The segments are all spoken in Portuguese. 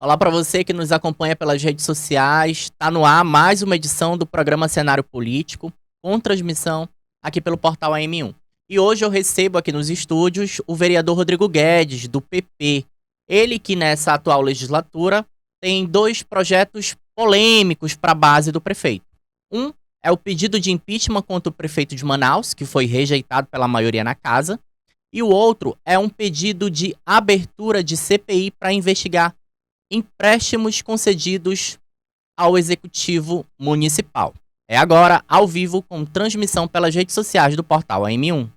Olá para você que nos acompanha pelas redes sociais. Está no ar mais uma edição do programa Cenário Político, com transmissão aqui pelo portal AM1. E hoje eu recebo aqui nos estúdios o vereador Rodrigo Guedes, do PP. Ele que nessa atual legislatura tem dois projetos polêmicos para a base do prefeito. Um é o pedido de impeachment contra o prefeito de Manaus, que foi rejeitado pela maioria na casa. E o outro é um pedido de abertura de CPI para investigar empréstimos concedidos ao Executivo Municipal. É agora, ao vivo, com transmissão pelas redes sociais do portal AM1.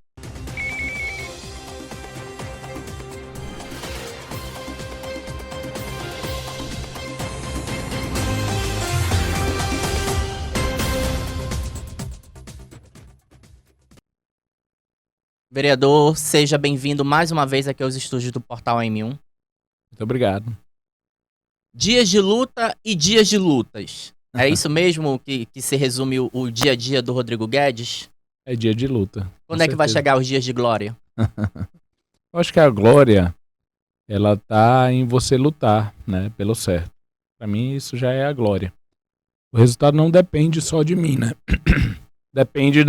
Vereador, seja bem-vindo mais uma vez aqui aos estúdios do portal AM1. Muito obrigado. Dias de luta e dias de lutas. É isso mesmo que se resume o dia a dia do Rodrigo Guedes? É dia de luta. Quando é que vai chegar os dias de glória? Eu acho que a glória, ela tá em você lutar, né, pelo certo. Para mim, isso já é a glória. O resultado não depende só de mim, né? Depende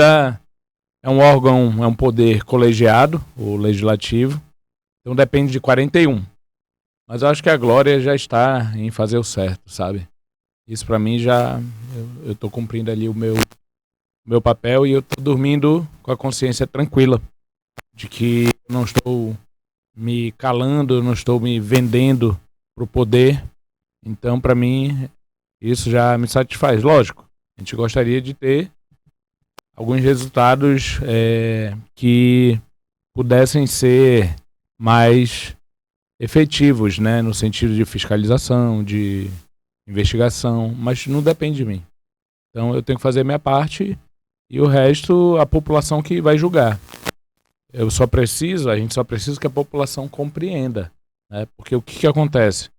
é um órgão, é um poder colegiado, o legislativo. Então depende de 41. Mas eu acho que a glória já está em fazer o certo, sabe? Isso pra mim já... Eu tô cumprindo ali o meu papel e eu tô dormindo com a consciência tranquila. De que eu não estou me calando, eu não estou me vendendo pro poder. Então pra mim isso já me satisfaz. Lógico, a gente gostaria de ter alguns resultados que pudessem ser mais efetivos, né, no sentido de fiscalização, de investigação, mas não depende de mim. Então eu tenho que fazer a minha parte e o resto a população que vai julgar. A gente só precisa que a população compreenda, né, porque o que acontece?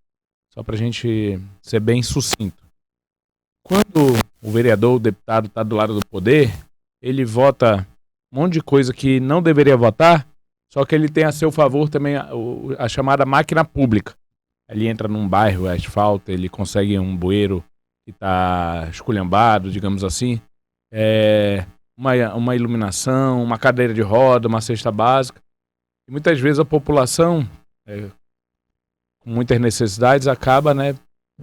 Só para a gente ser bem sucinto. Quando o vereador, o deputado está do lado do poder, ele vota um monte de coisa que não deveria votar, só que ele tem a seu favor também a chamada máquina pública. Ele entra num bairro, asfalto, ele consegue um bueiro que está esculhambado, digamos assim, uma iluminação, uma cadeira de roda, uma cesta básica. E muitas vezes a população, com muitas necessidades, acaba, né,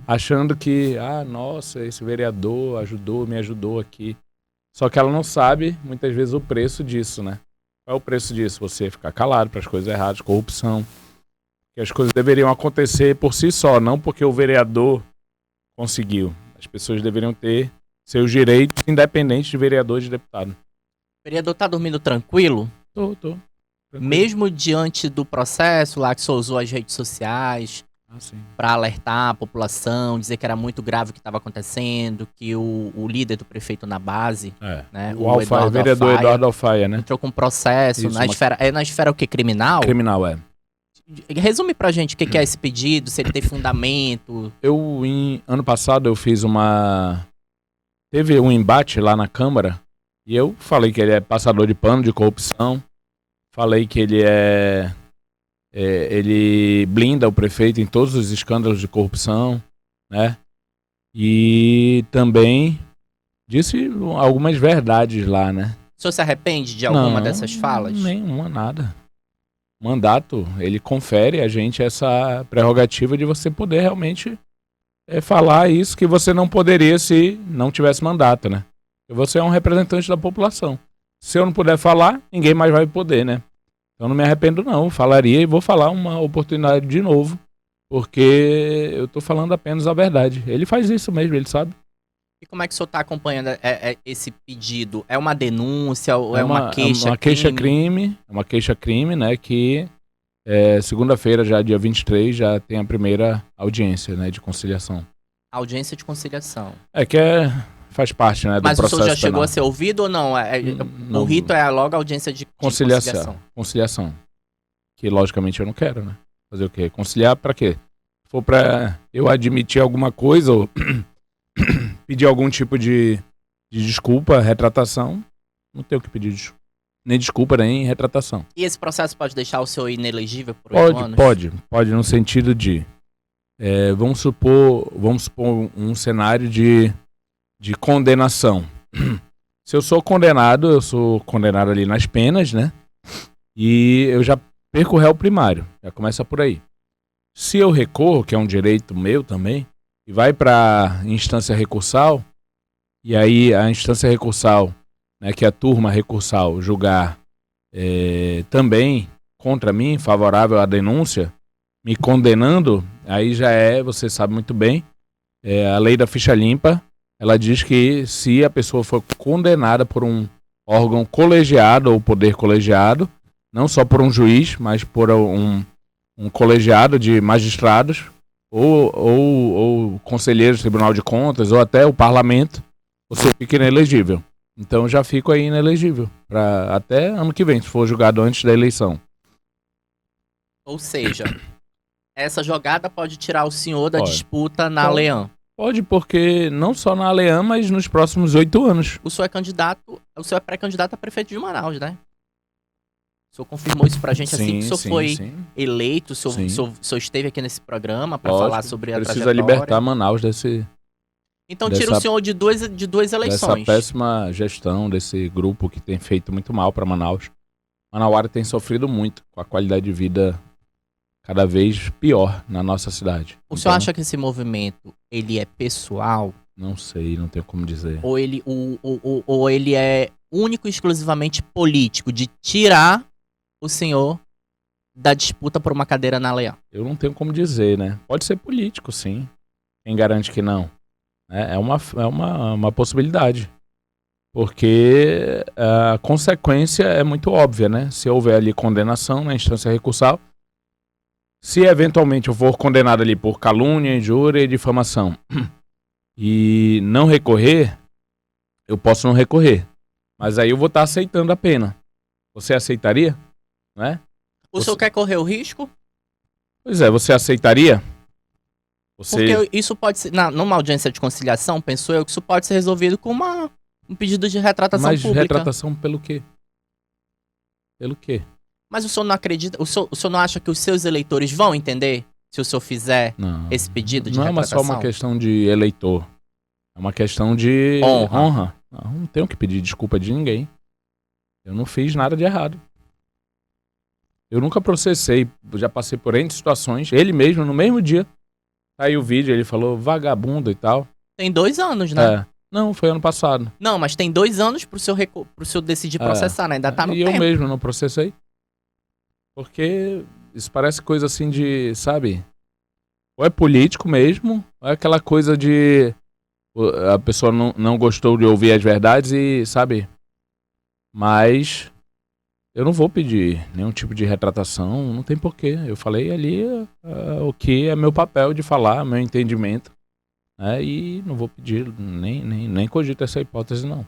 achando que, nossa, esse vereador me ajudou aqui. Só que ela não sabe, muitas vezes, o preço disso, né? Qual é o preço disso? Você ficar calado para as coisas erradas, corrupção. Que as coisas deveriam acontecer por si só, não porque o vereador conseguiu. As pessoas deveriam ter seus direitos independentes de vereador e de deputado. O vereador tá dormindo tranquilo? Tô. Tranquilo. Mesmo diante do processo lá que você usou as redes sociais para alertar a população, dizer que era muito grave o que estava acontecendo, que o líder do prefeito na base, né, o vereador Eduardo Alfaia, né, entrou com um processo na esfera o que, criminal? Criminal, Resume pra gente o que é esse pedido, se ele tem fundamento. Ano passado eu fiz teve um embate lá na Câmara e eu falei que ele é passador de pano de corrupção, falei que ele blinda o prefeito em todos os escândalos de corrupção, né? E também disse algumas verdades lá, né? O senhor se arrepende de alguma dessas falas? Nenhuma, nada. O mandato, ele confere a gente essa prerrogativa de você poder realmente falar isso que você não poderia se não tivesse mandato, né? Porque você é um representante da população. Se eu não puder falar, ninguém mais vai poder, né? Então não me arrependo não, falaria e vou falar uma oportunidade de novo, porque eu tô falando apenas a verdade. Ele faz isso mesmo, ele sabe. E como é que o senhor tá acompanhando esse pedido? É uma denúncia ou é uma queixa-crime? É uma queixa-crime, né, que segunda-feira, já dia 23, já tem a primeira audiência, né, de conciliação. Audiência de conciliação. Faz parte, né, do processo. Mas o senhor já chegou penal. A ser ouvido ou não? O rito é logo a audiência de conciliação. Que logicamente eu não quero, né? Fazer o quê? Conciliar pra quê? Se for pra eu admitir alguma coisa ou pedir algum tipo de desculpa, retratação, não tenho o que pedir nem desculpa, nem retratação. E esse processo pode deixar o senhor inelegível por 8 anos? Pode no sentido de Vamos supor um cenário de condenação. Se eu sou condenado ali nas penas, né? E eu já perco o réu primário. Já começa por aí. Se eu recorro, que é um direito meu também, e vai para instância recursal, e aí a instância recursal, né, que é a turma recursal, julgar também contra mim, favorável à denúncia, me condenando, aí já você sabe muito bem, a lei da ficha limpa, ela diz que se a pessoa for condenada por um órgão colegiado ou poder colegiado, não só por um juiz, mas por um colegiado de magistrados ou conselheiros do Tribunal de Contas ou até o parlamento, você fica inelegível. Então já fico aí inelegível até ano que vem, se for julgado antes da eleição. Ou seja, essa jogada pode tirar o senhor da disputa na Leão. Pode, porque não só na Leão, mas nos próximos 8 anos. O senhor é pré-candidato a prefeito de Manaus, né? O senhor confirmou isso pra gente assim que o senhor foi eleito, o senhor esteve aqui nesse programa para falar sobre a trajetória. Precisa libertar Manaus desse... Então tira o senhor de duas eleições. Dessa péssima gestão desse grupo que tem feito muito mal para Manaus. Manauara tem sofrido muito com a qualidade de vida cada vez pior na nossa cidade. O senhor acha que esse movimento, ele é pessoal? Não sei, não tenho como dizer. Ou ele é único e exclusivamente político, de tirar o senhor da disputa por uma cadeira na Leão? Eu não tenho como dizer, né? Pode ser político, sim. Quem garante que não? É uma possibilidade. Porque a consequência é muito óbvia, né? Se houver ali condenação na instância recursal, se eventualmente eu for condenado ali por calúnia, injúria e difamação e não recorrer, eu posso não recorrer. Mas aí eu vou estar aceitando a pena. Você aceitaria? Né? O senhor quer correr o risco? Pois é, você aceitaria? Porque isso pode ser, numa audiência de conciliação, penso eu, que isso pode ser resolvido com um pedido de retratação pública. Mas retratação pelo quê? Pelo quê? Mas o senhor não acredita, o senhor não acha que os seus eleitores vão entender se o senhor fizer esse pedido de retratação? Não é só uma questão de eleitor. É uma questão de honra. Não tenho que pedir desculpa de ninguém. Eu não fiz nada de errado. Eu nunca processei, já passei por N situações. Ele mesmo, no mesmo dia, aí o vídeo, ele falou vagabundo e tal. Tem 2 anos, né? Não, foi ano passado. Não, mas tem 2 anos pro senhor decidir processar, né? Ainda tá no tempo. E eu mesmo não processei. Porque isso parece coisa assim de, sabe? Ou é político mesmo, ou é aquela coisa de a pessoa não gostou de ouvir as verdades e, sabe? Mas eu não vou pedir nenhum tipo de retratação, não tem porquê. Eu falei ali o que é meu papel de falar, meu entendimento. E não vou pedir, nem cogito essa hipótese, não.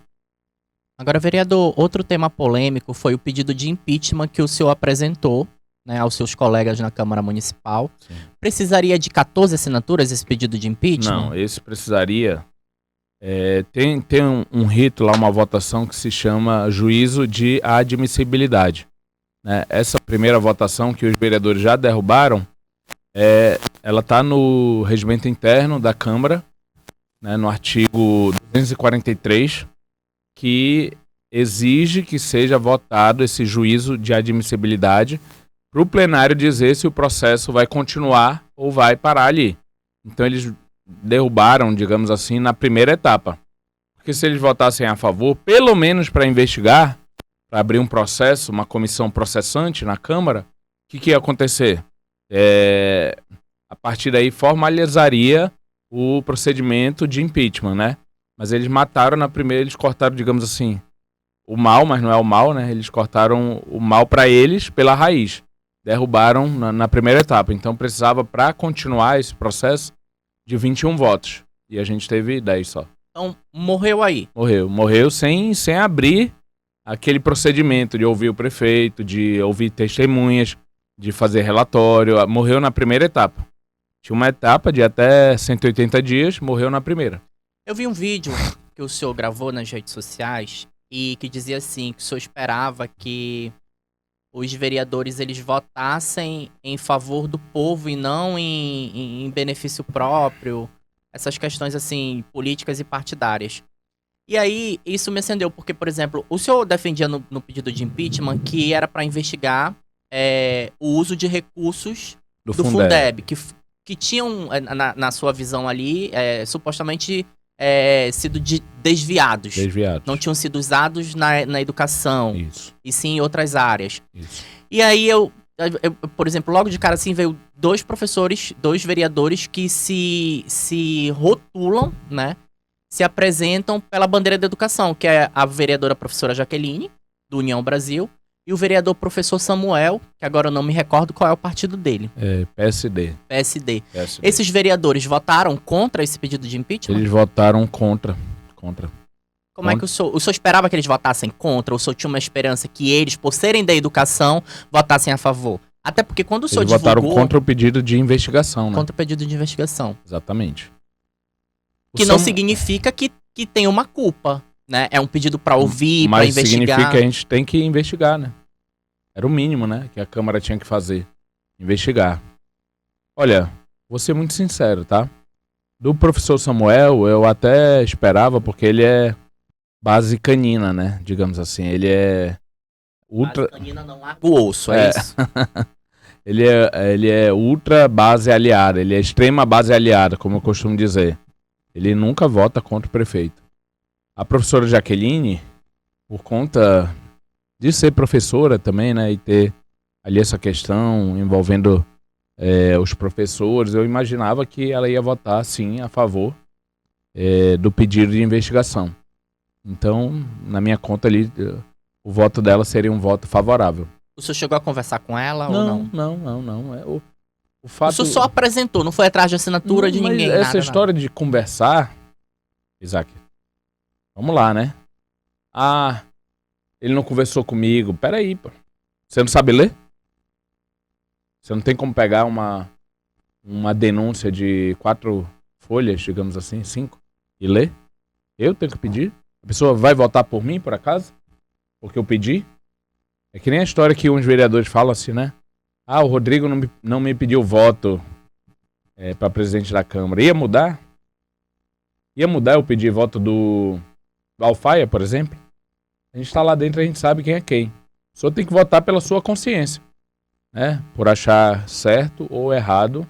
Agora, vereador, outro tema polêmico foi o pedido de impeachment que o senhor apresentou, né, aos seus colegas na Câmara Municipal. Sim. Precisaria de 14 assinaturas esse pedido de impeachment? Não, esse precisaria... Tem um rito lá, uma votação que se chama juízo de admissibilidade. Né? Essa primeira votação que os vereadores já derrubaram, ela está no regimento interno da Câmara, né, no artigo 243, que exige que seja votado esse juízo de admissibilidade para o plenário dizer se o processo vai continuar ou vai parar ali. Então eles derrubaram, digamos assim, na primeira etapa. Porque se eles votassem a favor, pelo menos para investigar, para abrir um processo, uma comissão processante na Câmara, o que ia acontecer? A partir daí formalizaria o procedimento de impeachment, né? Mas eles mataram na primeira, eles cortaram, digamos assim, o mal, mas não é o mal, né? Eles cortaram o mal para eles pela raiz. Derrubaram na primeira etapa. Então precisava, para continuar esse processo, de 21 votos. E a gente teve 10 só. Então, morreu aí. Morreu sem abrir aquele procedimento de ouvir o prefeito, de ouvir testemunhas, de fazer relatório. Morreu na primeira etapa. Tinha uma etapa de até 180 dias, morreu na primeira. Eu vi um vídeo que o senhor gravou nas redes sociais e que dizia assim, que o senhor esperava que os vereadores eles votassem em favor do povo e não em benefício próprio, essas questões assim políticas e partidárias. E aí isso me acendeu porque, por exemplo, o senhor defendia no pedido de impeachment que era para investigar o uso de recursos do Fundeb, que tinham na sua visão ali supostamente sido desviados. Não tinham sido usados na educação. Isso. E sim em outras áreas. Isso. E aí eu, por exemplo, logo de cara assim veio dois vereadores que se rotulam, né? Se apresentam pela bandeira da educação, que é a vereadora professora Jaqueline, do União Brasil, e o vereador professor Samuel, que agora eu não me recordo qual é o partido dele. PSD. Esses vereadores votaram contra esse pedido de impeachment? Eles votaram contra. Como é que o senhor esperava que eles votassem contra? Ou o senhor tinha uma esperança que eles, por serem da educação, votassem a favor? Até porque quando o senhor divulgou... Eles votaram contra o pedido de investigação, né? Contra o pedido de investigação. Exatamente. Que não significa que tem uma culpa, né? É um pedido para ouvir, para investigar. Mas significa que a gente tem que investigar, né? Era o mínimo, né? Que a Câmara tinha que fazer. Investigar. Olha, vou ser muito sincero, tá? Do professor Samuel, eu até esperava, porque ele é base canina, né? Digamos assim. Ele é ultra... Base canina não larga o osso, é isso? ele é ultra base aliada. Ele é extrema base aliada, como eu costumo dizer. Ele nunca vota contra o prefeito. A professora Jaqueline, por conta de ser professora também, né, e ter ali essa questão envolvendo os professores, eu imaginava que ela ia votar, sim, a favor do pedido de investigação. Então, na minha conta ali, o voto dela seria um voto favorável. O senhor chegou a conversar com ela ou não? Não. O senhor só apresentou, não foi atrás de assinatura de ninguém. Essa história de conversar, Isaac, vamos lá, né? Ele não conversou comigo. Peraí, pô. Você não sabe ler? Você não tem como pegar uma denúncia de 4 folhas, digamos assim, 5, e ler? Eu tenho que pedir? A pessoa vai votar por mim, por acaso? Porque eu pedi? É que nem a história que uns vereadores falam assim, né? O Rodrigo não me pediu voto para presidente da Câmara. Ia mudar? Ia mudar eu pedir voto do Alfaia, por exemplo? A gente tá lá dentro, a gente sabe quem é quem. O senhor tem que votar pela sua consciência, né? Por achar certo ou errado,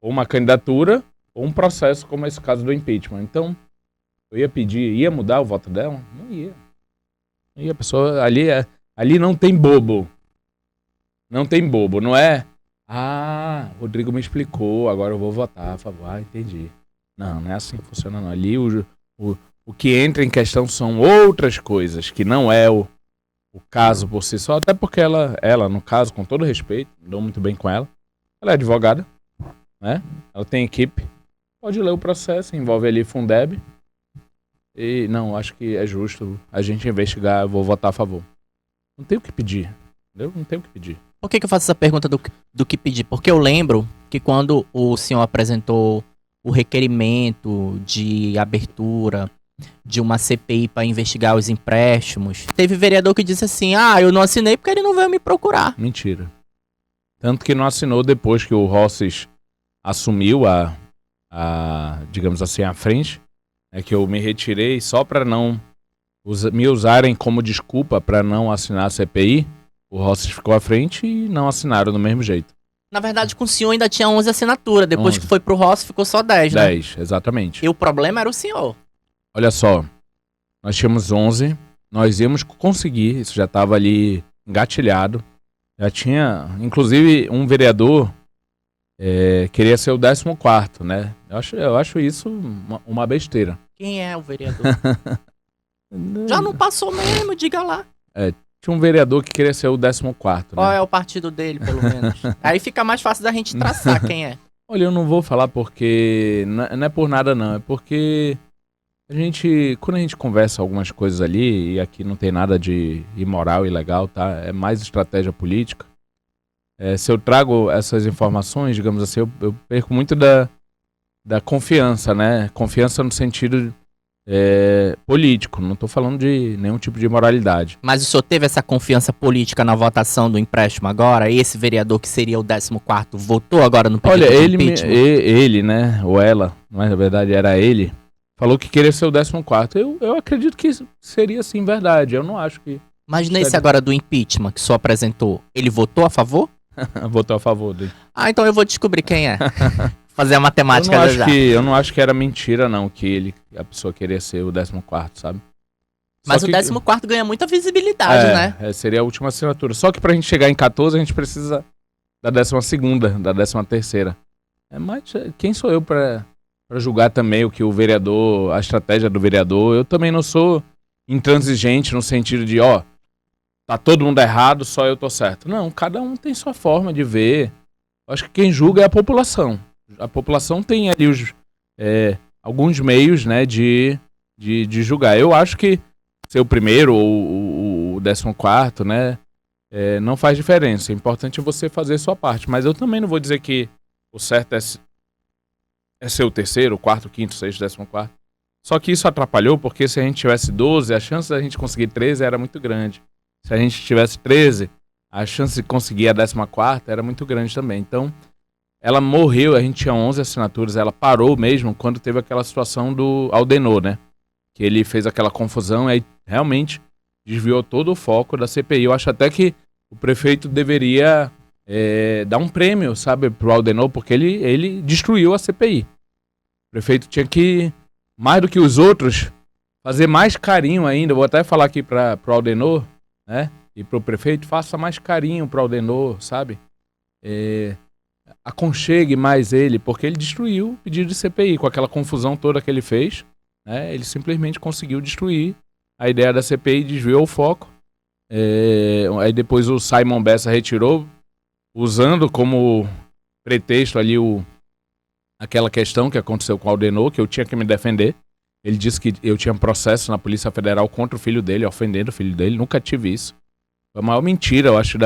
ou uma candidatura, ou um processo, como esse caso do impeachment. Então, eu ia mudar o voto dela? Não ia. A pessoa, ali não tem bobo. Não tem bobo, não é? Rodrigo me explicou, agora eu vou votar a favor. Entendi. Não é assim que funciona, não. Ali o que entra em questão são outras coisas, que não é o caso por si só, até porque ela, no caso, com todo respeito, dou muito bem com ela é advogada, né? Ela tem equipe, pode ler o processo, envolve ali Fundeb, e não, acho que é justo a gente investigar, eu vou votar a favor. Não tenho o que pedir, entendeu? Não tenho o que pedir. Por que eu faço essa pergunta do que pedir? Porque eu lembro que quando o senhor apresentou o requerimento de abertura de uma CPI para investigar os empréstimos, teve vereador que disse assim, eu não assinei porque ele não veio me procurar. Mentira. Tanto que não assinou depois que o Rosses assumiu digamos assim, a frente, que eu me retirei só para não me usarem como desculpa para não assinar a CPI. O Rosses ficou à frente e não assinaram do mesmo jeito. Na verdade, com o senhor ainda tinha 11 assinaturas. Depois 11. Que foi pro Rosses, ficou só 10, né? 10, exatamente. E o problema era o senhor. Olha só, nós tínhamos 11, nós íamos conseguir, isso já estava ali engatilhado. Já tinha, inclusive, um vereador queria ser o 14º, né? Eu acho isso uma besteira. Quem é o vereador? Já não passou mesmo, diga lá. Tinha um vereador que queria ser o 14º. Qual né? é o partido dele, pelo menos? Aí fica mais fácil da gente traçar quem é. Olha, eu não vou falar porque... Não é por nada, não. É porque quando a gente conversa algumas coisas ali, e aqui não tem nada de imoral e ilegal, tá? É mais estratégia política. Se eu trago essas informações, digamos assim, eu perco muito da confiança, né? Confiança no sentido político, não estou falando de nenhum tipo de moralidade. Mas o senhor teve essa confiança política na votação do empréstimo agora? Esse vereador que seria o 14º votou agora no pedido Olha, de impeachment? ele, né, ou ela, mas na verdade era ele, falou que queria ser o 14º. Eu acredito que seria sim verdade, eu não acho que... Mas nesse agora do impeachment que o senhor apresentou, ele votou a favor? Votou a favor dele. Ah, então eu vou descobrir quem é. Fazer a matemática eu não acho que era mentira, não, que a pessoa queria ser o 14º, sabe? Mas o 14º ganha muita visibilidade, né? Seria a última assinatura. Só que pra gente chegar em 14, a gente precisa da 12ª, da 13ª. Mas quem sou eu pra julgar também o que o vereador, a estratégia do vereador? Eu também não sou intransigente no sentido de, tá todo mundo errado, só eu tô certo. Não, cada um tem sua forma de ver. Eu acho que quem julga é a população. A população tem ali alguns meios, né, de julgar. Eu acho que ser o primeiro ou o 14º, né, não faz diferença. O importante é você fazer a sua parte. Mas eu também não vou dizer que o certo é ser o terceiro, o quarto, o quinto, o sexto, 14º. Só que isso atrapalhou porque se a gente tivesse 12, a chance da gente conseguir 13 era muito grande. Se a gente tivesse 13, a chance de conseguir a 14ª era muito grande também. Então, ela morreu, a gente tinha 11 assinaturas, ela parou mesmo quando teve aquela situação do Aldenor, né? Que ele fez aquela confusão e aí realmente desviou todo o foco da CPI. Eu acho até que o prefeito deveria dar um prêmio, sabe, pro Aldenor, porque ele destruiu a CPI. O prefeito tinha que, mais do que os outros, fazer mais carinho ainda. Vou até falar aqui pro Aldenor, né? E pro prefeito, faça mais carinho pro Aldenor, sabe? Aconchegue mais ele, porque ele destruiu o pedido de CPI, com aquela confusão toda que ele fez, né? Ele simplesmente conseguiu destruir a ideia da CPI, desviou o foco. Aí depois o Simon Bessa retirou, usando como pretexto ali aquela questão que aconteceu com o Aldenor, que eu tinha que me defender. Ele disse que eu tinha um processo na Polícia Federal contra o filho dele, ofendendo o filho dele. Nunca tive isso. Foi a maior mentira, eu acho,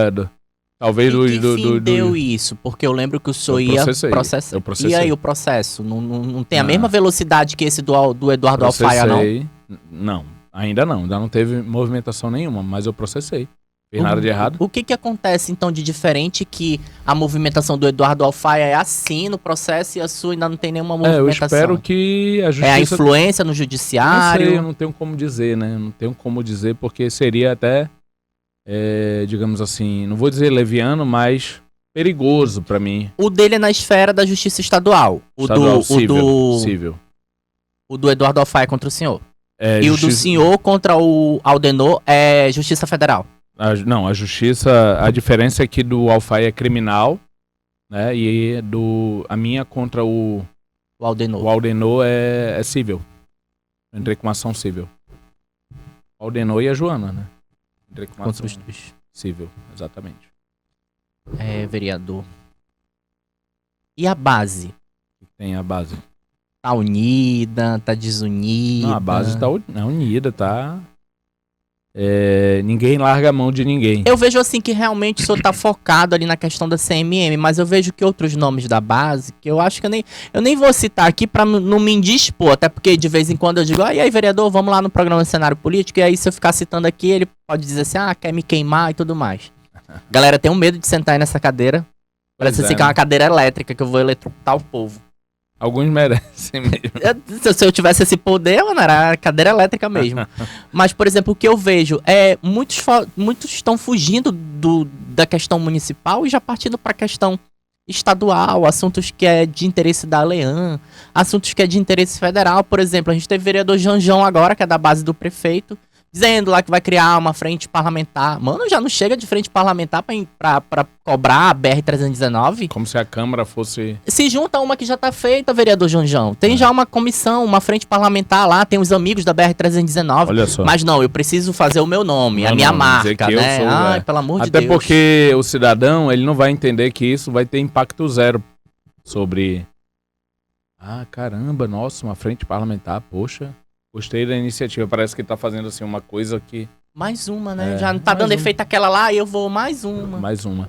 talvez e que fim deu isso? Porque eu lembro que o senhor ia processar. Eu processei. E aí o processo? Não tem a mesma velocidade que esse do Eduardo Alfaia, não? Não, ainda não teve movimentação nenhuma, mas eu processei. Fez nada de errado. O que acontece então de diferente que a movimentação do Eduardo Alfaia é assim no processo e a sua ainda não tem nenhuma movimentação? Eu espero que a justiça... É a influência no judiciário? Não sei, eu não tenho como dizer, né? Não tenho como dizer porque seria até, digamos assim, não vou dizer leviano, mas perigoso pra mim. O dele é na esfera da justiça estadual. Civil. O do Eduardo Alfaia contra o senhor. E o do senhor contra o Aldenor é justiça federal. A justiça, a diferença é que do Alfaia é criminal, né? E a minha contra o Aldenor. O Aldenor é civil. Eu entrei com uma ação civil. O Aldenor e a Joana, né? Entrei com uma ação civil, exatamente. Vereador. E a base? Tem a base. Tá unida, tá desunida? Não, a base tá unida, tá... ninguém larga a mão de ninguém. Eu vejo assim que realmente o senhor tá focado ali na questão da CMM, mas eu vejo que outros nomes da base, que eu acho que eu nem vou citar aqui pra não me indispor, até porque de vez em quando eu digo, e aí vereador, vamos lá no programa Cenário Político, e aí se eu ficar citando aqui, ele pode dizer assim, quer me queimar e tudo mais. Galera, tem um medo de sentar aí nessa cadeira, parece assim que é uma cadeira elétrica, que eu vou eletrocutar o povo. Alguns merecem mesmo. Se eu tivesse esse poder, mano, era cadeira elétrica mesmo. Mas, por exemplo, o que eu vejo é muitos estão fugindo da questão municipal e já partindo para a questão estadual, assuntos que é de interesse da Lean, assuntos que é de interesse federal. Por exemplo, a gente teve o vereador Janjão agora, que é da base do prefeito, dizendo lá que vai criar uma frente parlamentar. Mano, já não chega de frente parlamentar pra cobrar a BR-319? Como se a Câmara fosse... Se junta uma que já tá feita, vereador Janjão. Tem já uma comissão, uma frente parlamentar lá, tem os amigos da BR-319. Olha só. Mas não, eu preciso fazer o meu nome, a minha marca, né? Ai, pelo amor de Deus. Até porque o cidadão, ele não vai entender que isso vai ter impacto zero sobre... caramba, nossa, uma frente parlamentar, poxa... Gostei da iniciativa, parece que tá fazendo assim uma coisa que... Mais uma, né? Já não tá dando efeito aquela lá e eu vou mais uma. Mais uma.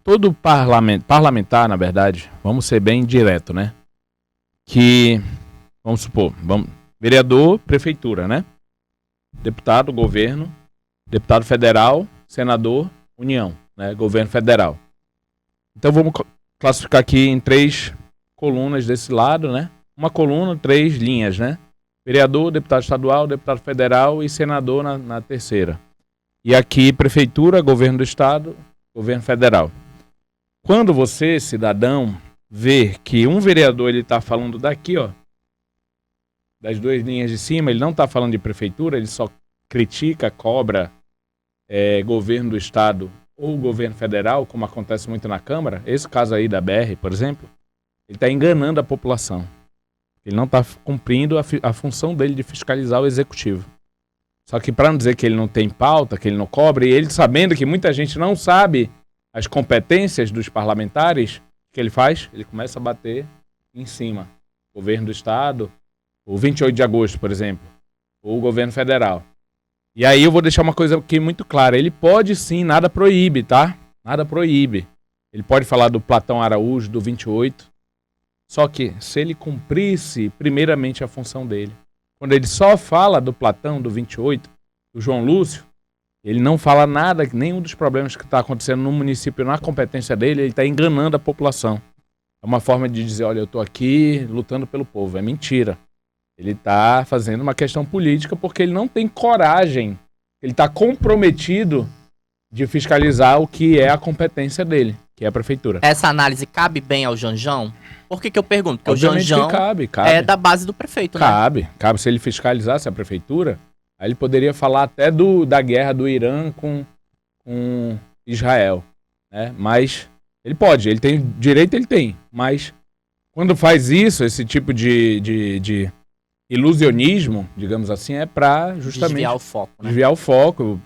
Todo parlamentar, na verdade, vamos ser bem direto, né? Que, vamos supor, vereador, prefeitura, né? Deputado, governo, deputado federal, senador, União, né? Governo federal. Então vamos classificar aqui em 3 colunas desse lado, né? Uma coluna, 3 linhas, né? Vereador, deputado estadual, deputado federal e senador na terceira. E aqui, prefeitura, governo do estado, governo federal. Quando você, cidadão, vê que um vereador ele está falando daqui, ó, das 2 linhas de cima, ele não está falando de prefeitura, ele só critica, cobra governo do estado ou governo federal, como acontece muito na Câmara, esse caso aí da BR, por exemplo, ele está enganando a população. Ele não está cumprindo a função dele de fiscalizar o executivo. Só que para não dizer que ele não tem pauta, que ele não cobra, e ele sabendo que muita gente não sabe as competências dos parlamentares, o que ele faz? Ele começa a bater em cima. O governo do estado, o 28 de agosto, por exemplo, ou o governo federal. E aí eu vou deixar uma coisa aqui muito clara. Ele pode sim, nada proíbe, tá? Nada proíbe. Ele pode falar do Platão Araújo, do 28. Só que se ele cumprisse primeiramente a função dele, quando ele só fala do Platão, do 28, do João Lúcio, ele não fala nada, nenhum dos problemas que está acontecendo no município, na competência dele, ele está enganando a população. É uma forma de dizer, olha, eu estou aqui lutando pelo povo. É mentira. Ele está fazendo uma questão política porque ele não tem coragem, ele está comprometido de fiscalizar o que é a competência dele, que é a prefeitura. Essa análise cabe bem ao Janjão? Por que eu pergunto? Porque Obviamente o Janjão cabe. é da base do prefeito, né? Cabe. Se ele fiscalizasse a prefeitura, aí ele poderia falar até da guerra do Irã com Israel, né? Mas ele pode, ele tem direito, ele tem. Mas quando faz isso, esse tipo de ilusionismo, digamos assim, é para justamente desviar o foco, né? Desviar o foco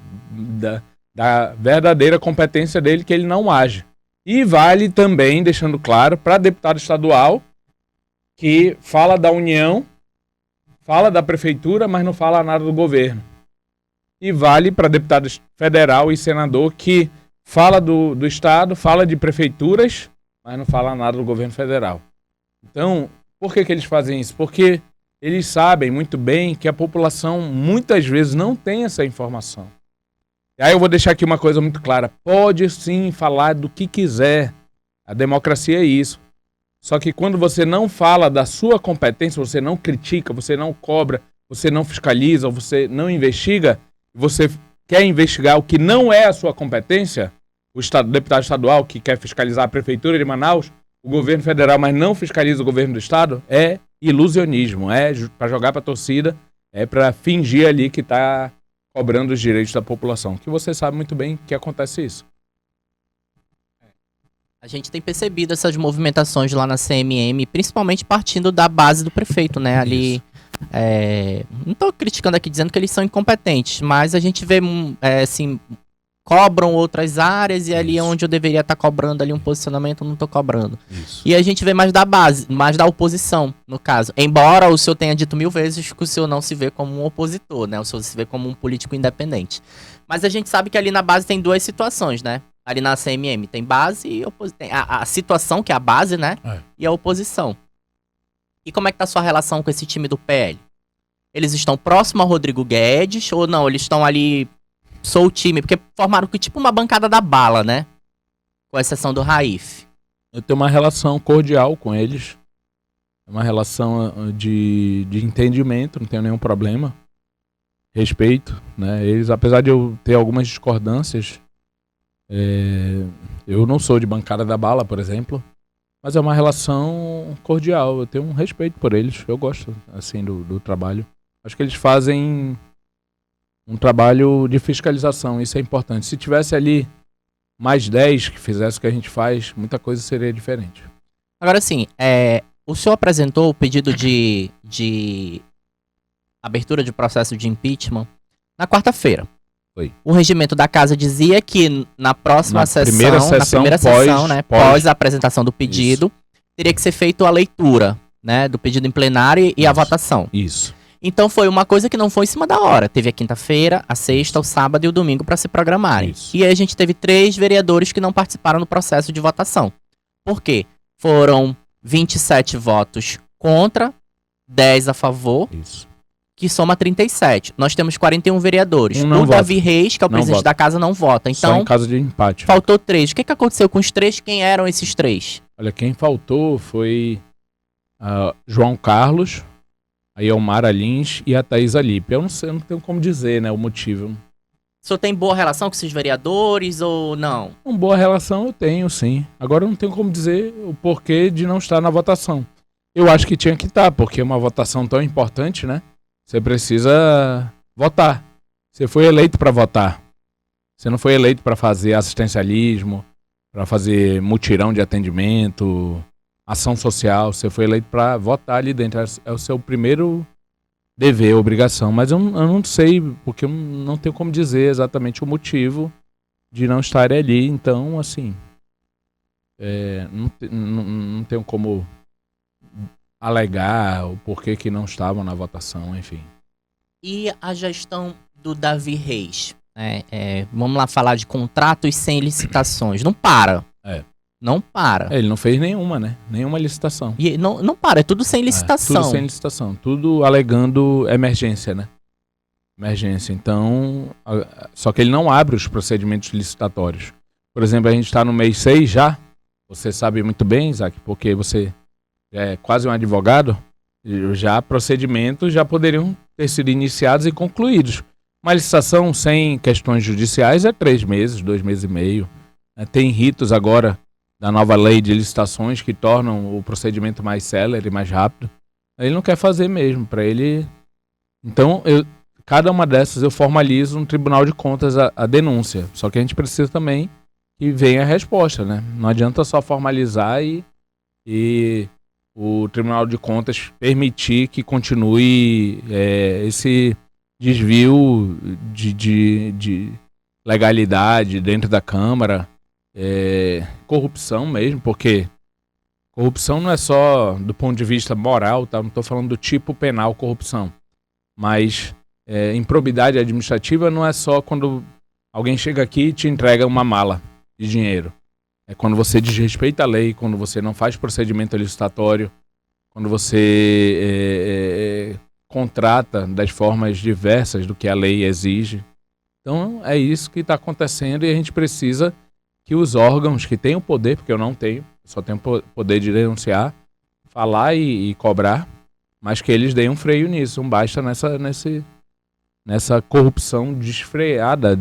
da verdadeira competência dele, que ele não age. E vale também, deixando claro, para deputado estadual, que fala da União, fala da prefeitura, mas não fala nada do governo. E vale para deputado federal e senador, que fala do estado, fala de prefeituras, mas não fala nada do governo federal. Então, por que eles fazem isso? Porque eles sabem muito bem que a população muitas vezes não tem essa informação. E aí eu vou deixar aqui uma coisa muito clara. Pode sim falar do que quiser. A democracia é isso. Só que quando você não fala da sua competência, você não critica, você não cobra, você não fiscaliza, você não investiga, você quer investigar o que não é a sua competência, o deputado estadual que quer fiscalizar a prefeitura de Manaus, o governo federal, mas não fiscaliza o governo do estado, é ilusionismo, é para jogar para a torcida, é para fingir ali que está cobrando os direitos da população, que você sabe muito bem que acontece isso. A gente tem percebido essas movimentações lá na CMM, principalmente partindo da base do prefeito, né? Ali, não estou criticando aqui dizendo que eles são incompetentes, mas a gente vê, assim, cobram outras áreas e ali onde eu deveria estar cobrando ali um posicionamento, eu não estou cobrando. Isso. E a gente vê mais da base, mais da oposição, no caso. Embora o senhor tenha dito 1000 vezes que o senhor não se vê como um opositor, né? O senhor se vê como um político independente. Mas a gente sabe que ali na base tem 2 situações, né? Ali na CMM tem base e oposição. Tem a situação, que é a base, né? E a oposição. E como é que tá a sua relação com esse time do PL? Eles estão próximos ao Rodrigo Guedes ou não? Eles estão ali... Sou o time, porque formaram tipo uma bancada da bala, né? Com exceção do Raif. Eu tenho uma relação cordial com eles. Uma relação de entendimento, não tenho nenhum problema. Respeito, né? Eles, apesar de eu ter algumas discordâncias, eu não sou de bancada da bala, por exemplo, mas é uma relação cordial. Eu tenho um respeito por eles. Eu gosto, assim, do trabalho. Acho que eles fazem um trabalho de fiscalização, isso é importante. Se tivesse ali mais 10 que fizesse o que a gente faz, muita coisa seria diferente. Agora sim, o senhor apresentou o pedido de abertura de processo de impeachment na quarta-feira. Foi. O regimento da casa dizia que na próxima sessão, né, pós a apresentação do pedido, isso, teria que ser feita a leitura, né, do pedido em plenário e a votação. Isso. Então foi uma coisa que não foi em cima da hora. Teve a quinta-feira, a sexta, o sábado e o domingo para se programarem. Isso. E aí a gente teve 3 vereadores que não participaram do processo de votação. Por quê? Foram 27 votos contra, 10 a favor. Isso. que soma 37. Nós temos 41 vereadores. Não O vota. Davi Reis, que é o Não presidente vota. da casa, não vota. Só Então, em caso de empate. faltou 3. O que aconteceu com os 3? Quem eram esses 3? Olha, quem faltou foi João Carlos, a Elmara Lins e a Thaisa Lippe. Eu não sei, eu não tenho como dizer, né, o motivo. O senhor tem boa relação com esses vereadores ou não? Uma boa relação eu tenho, sim. Agora eu não tenho como dizer o porquê de não estar na votação. Eu acho que tinha que estar, porque é uma votação tão importante, né? Você precisa votar. Você foi eleito para votar. Você não foi eleito para fazer assistencialismo, para fazer mutirão de atendimento, ação social. Você foi eleito para votar ali dentro. É o seu primeiro dever, obrigação. Mas eu não sei, porque eu não tenho como dizer exatamente o motivo de não estar ali. Então, assim, não tenho como alegar o porquê que não estavam na votação, enfim. E a gestão do Davi Reis? Vamos lá falar de contratos sem licitações. Não para. Não para. Ele não fez nenhuma, né? Nenhuma licitação. E não para, é tudo sem licitação. Tudo sem licitação. Tudo alegando emergência, né? Emergência. Então, só que ele não abre os procedimentos licitatórios. Por exemplo, a gente está no mês 6 já. Você sabe muito bem, Isaac, porque você é quase um advogado. Já procedimentos já poderiam ter sido iniciados e concluídos. Uma licitação sem questões judiciais é 3 meses, 2 meses e meio. Tem ritos agora da nova lei de licitações que tornam o procedimento mais célere, mais rápido. Ele não quer fazer mesmo, para ele... Então, cada uma dessas eu formalizo no Tribunal de Contas a denúncia. Só que a gente precisa também que venha a resposta, né? Não adianta só formalizar e o Tribunal de Contas permitir que continue esse desvio de legalidade dentro da Câmara. Corrupção mesmo, porque corrupção não é só do ponto de vista moral, tá? Não estou falando do tipo penal corrupção, mas improbidade administrativa não é só quando alguém chega aqui e te entrega uma mala de dinheiro. É quando você desrespeita a lei, quando você não faz procedimento licitatório, quando você contrata das formas diversas do que a lei exige. Então é isso que está acontecendo e a gente precisa que os órgãos que têm o poder, porque eu não tenho, só tenho o poder de denunciar, falar e cobrar, mas que eles deem um freio nisso, basta nessa corrupção desfreada,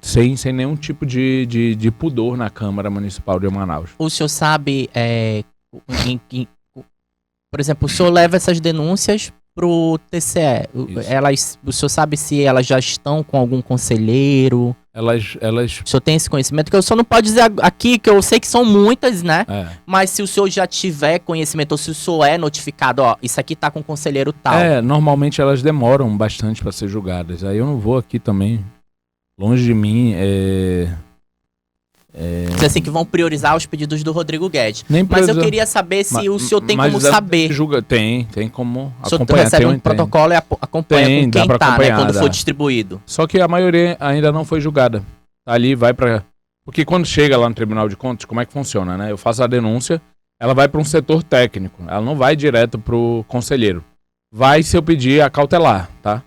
sem nenhum tipo de pudor na Câmara Municipal de Manaus. O senhor sabe, por exemplo, o senhor leva essas denúncias pro TCE. O senhor sabe se elas já estão com algum conselheiro? O senhor tem esse conhecimento? Que o senhor não pode dizer aqui, que eu sei que são muitas, né? Mas se o senhor já tiver conhecimento, ou se o senhor é notificado, ó, isso aqui tá com o conselheiro tal. Normalmente elas demoram bastante para ser julgadas. Aí eu não vou aqui também, longe de mim, Diz assim que vão priorizar os pedidos do Rodrigo Guedes. Mas eu queria saber se o senhor tem como saber. Tem como acompanhar. O senhor recebe um protocolo e acompanha com quem tá, né, quando for distribuído. Só que a maioria ainda não foi julgada. Tá ali, vai pra... Porque quando chega lá no Tribunal de Contas, como é que funciona, né? Eu faço a denúncia, ela vai para um setor técnico. Ela não vai direto pro conselheiro. Vai se eu pedir a cautelar, tá?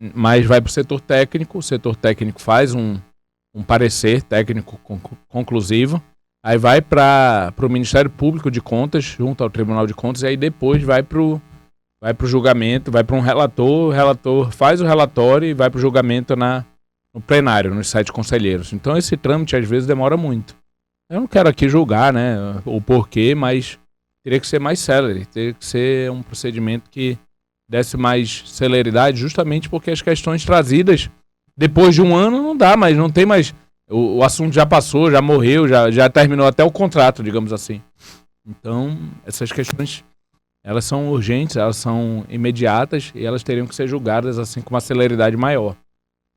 Mas vai pro setor técnico, o setor técnico faz um parecer técnico conclusivo, aí vai para o Ministério Público de Contas, junto ao Tribunal de Contas, e aí depois vai pro julgamento, vai para um relator, o relator faz o relatório e vai pro julgamento no plenário, nos 7 conselheiros. Então esse trâmite às vezes demora muito. Eu não quero aqui julgar, né, o porquê, mas teria que ser mais célere, teria que ser um procedimento que desse mais celeridade, justamente porque as questões trazidas depois de um ano não dá, mas não tem mais. O assunto já passou, já morreu, já terminou até o contrato, digamos assim. Então, essas questões, elas são urgentes, elas são imediatas e elas teriam que ser julgadas assim com uma celeridade maior.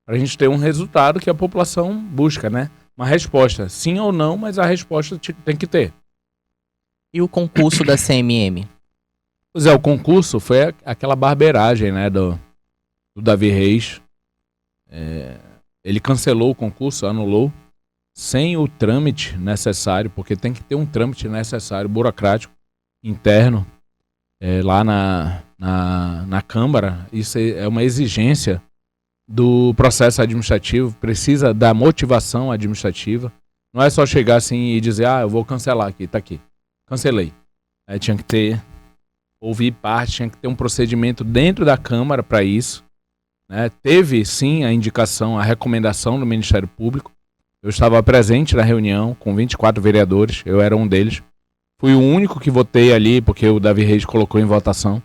Para a gente ter um resultado que a população busca, né? Uma resposta, sim ou não, mas a resposta tem que ter. E o concurso da CMM? Pois é, o concurso foi aquela barbeiragem, né, do Davi Reis. Ele cancelou o concurso, anulou, sem o trâmite necessário, porque tem que ter um trâmite necessário, burocrático, interno, lá na na Câmara. Isso é uma exigência do processo administrativo, precisa da motivação administrativa. Não é só chegar assim e dizer, eu vou cancelar aqui, tá aqui. Cancelei. Tinha que ouvir parte, tinha que ter um procedimento dentro da Câmara para isso. Né? Teve sim a indicação, a recomendação do Ministério Público. Eu estava presente na reunião com 24 vereadores, eu era um deles. Fui o único que votei ali, porque o Davi Reis colocou em votação.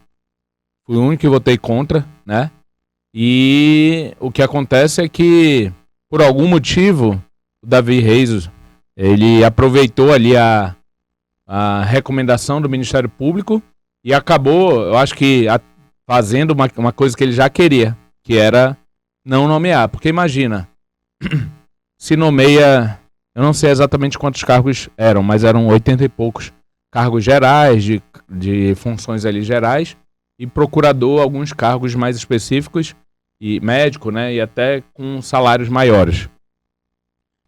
Fui o único que votei contra, né? E o que acontece é que, por algum motivo, o Davi Reis, ele aproveitou ali a recomendação do Ministério Público e acabou, eu acho que, fazendo uma coisa que ele já queria, que era não nomear. Porque imagina, se nomeia, eu não sei exatamente quantos cargos eram, mas eram 80 e poucos cargos gerais, de funções ali gerais, e procurador, alguns cargos mais específicos, e médico, né, e até com salários maiores.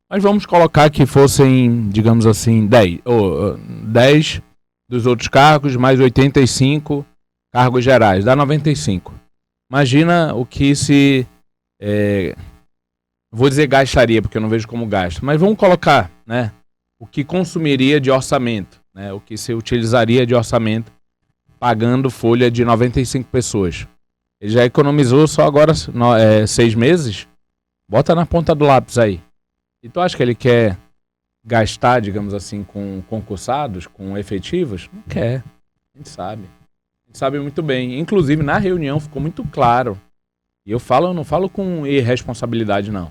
Mas vamos colocar que fossem, digamos assim, 10 dos outros cargos, mais 85 cargos gerais, dá 95. Imagina o que se, vou dizer gastaria, porque eu não vejo como gasto, mas vamos colocar, né, o que consumiria de orçamento, né, o que se utilizaria de orçamento pagando folha de 95 pessoas. Ele já economizou só agora 6 meses. Bota na ponta do lápis aí. E tu acha que ele quer gastar, digamos assim, com concursados, com efetivos? Não quer. A gente sabe. A gente sabe muito bem. Inclusive, na reunião ficou muito claro. E eu não falo com irresponsabilidade, não.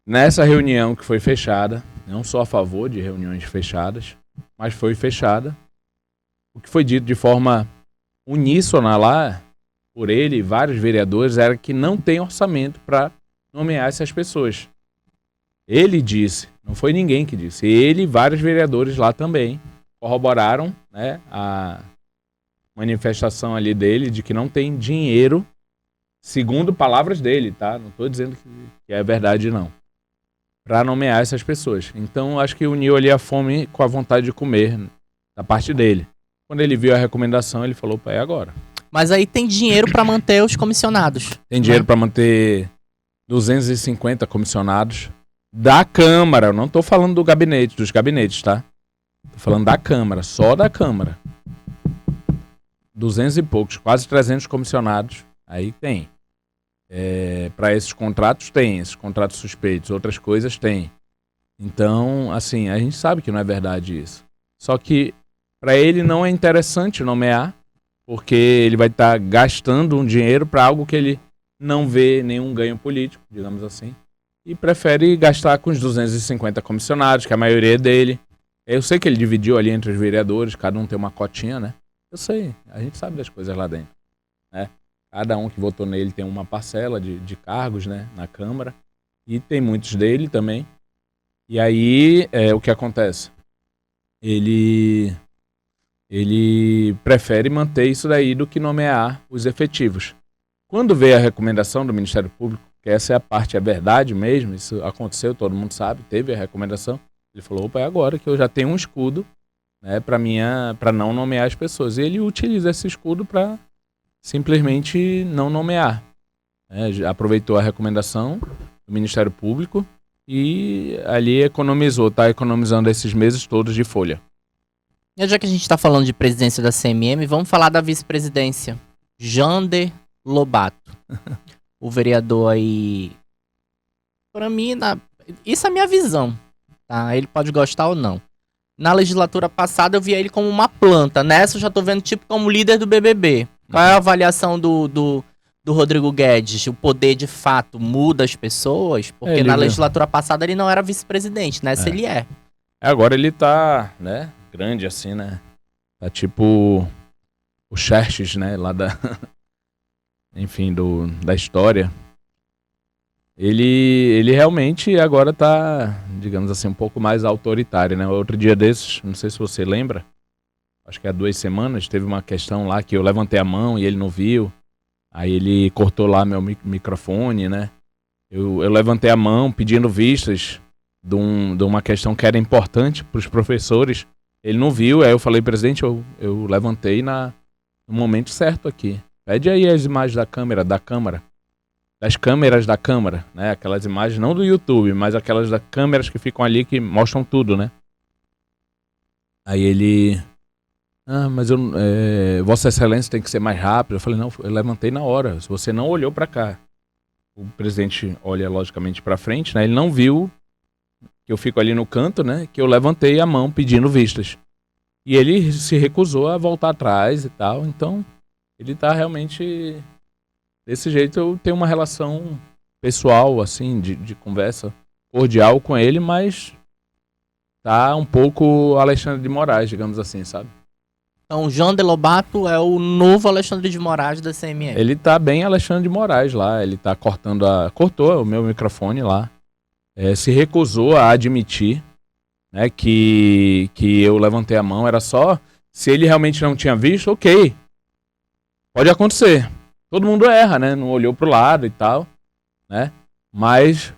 Nessa reunião que foi fechada, não sou a favor de reuniões fechadas, mas foi fechada. O que foi dito de forma uníssona lá, por ele e vários vereadores, era que não tem orçamento para nomear essas pessoas. Ele disse, não foi ninguém que disse, ele e vários vereadores lá também corroboraram, né, a manifestação ali dele de que não tem dinheiro, segundo palavras dele, tá? Não estou dizendo que é verdade, não, para nomear essas pessoas. Então, acho que uniu ali a fome com a vontade de comer da parte dele. Quando ele viu a recomendação, ele falou, é agora. Mas aí tem dinheiro para manter os comissionados. Tem dinheiro para manter 250 comissionados da Câmara. Eu não estou falando dos gabinetes, tá? Estou falando da Câmara, só da Câmara. 200 e poucos, quase 300 comissionados. Aí tem. Para esses contratos tem, esses contratos suspeitos. Outras coisas tem. Então, assim, a gente sabe que não é verdade isso. Só que para ele não é interessante nomear, porque ele vai estar gastando um dinheiro para algo que ele não vê nenhum ganho político, digamos assim, e prefere gastar com os 250 comissionados, que a maioria é dele. Eu sei que ele dividiu ali entre os vereadores, cada um tem uma cotinha, né? Eu sei, a gente sabe das coisas lá dentro, né? Cada um que votou nele tem uma parcela de cargos, né, na Câmara, e tem muitos dele também. E aí, o que acontece? Ele prefere manter isso daí do que nomear os efetivos. Quando veio a recomendação do Ministério Público, que essa é a parte, é verdade mesmo, isso aconteceu, todo mundo sabe, teve a recomendação, ele falou, é agora que eu já tenho um escudo, né, para não nomear as pessoas. E ele utiliza esse escudo para simplesmente não nomear. Aproveitou a recomendação do Ministério Público e ali está economizando esses meses todos de folha. E já que a gente está falando de presidência da CMM, vamos falar da vice-presidência. Jander Lobato. O vereador aí... Para mim, isso é a minha visão. Tá? Ele pode gostar ou não. Na legislatura passada eu via ele como uma planta. Nessa eu já tô vendo tipo como líder do BBB. Qual é a avaliação do Rodrigo Guedes? O poder de fato muda as pessoas? Porque na legislatura passada ele não era vice-presidente. Nessa ele é. Agora ele tá, né? Grande assim, né? Tá tipo o Xerxes, né? Lá enfim, da história. Ele realmente agora tá, digamos assim, um pouco mais autoritário, né? Outro dia desses, não sei se você lembra, acho que há 2 semanas, teve uma questão lá que eu levantei a mão e ele não viu. Aí ele cortou lá meu microfone, né? Eu levantei a mão pedindo vistas de uma questão que era importante para os professores. Ele não viu, aí eu falei, presidente, eu levantei no momento certo aqui. Pede aí as imagens da câmera, das câmeras da Câmara, né? Aquelas imagens não do YouTube, mas aquelas das câmeras que ficam ali que mostram tudo, né? Aí ele... mas Vossa Excelência tem que ser mais rápido. Eu falei, não, eu levantei na hora. Se você não olhou pra cá. O presidente olha logicamente pra frente, né? Ele não viu que eu fico ali no canto, né? Que eu levantei a mão pedindo vistas. E ele se recusou a voltar atrás e tal. Então, ele tá realmente... Desse jeito eu tenho uma relação pessoal, assim, de conversa cordial com ele, mas tá um pouco Alexandre de Moraes, digamos assim, sabe? Então, João de Lobato é o novo Alexandre de Moraes da CMM. Ele tá bem Alexandre de Moraes lá, ele tá cortou o meu microfone lá, se recusou a admitir, né, que eu levantei a mão, era só, se ele realmente não tinha visto, ok, pode acontecer. Todo mundo erra, né? Não olhou pro lado e tal, né? Mas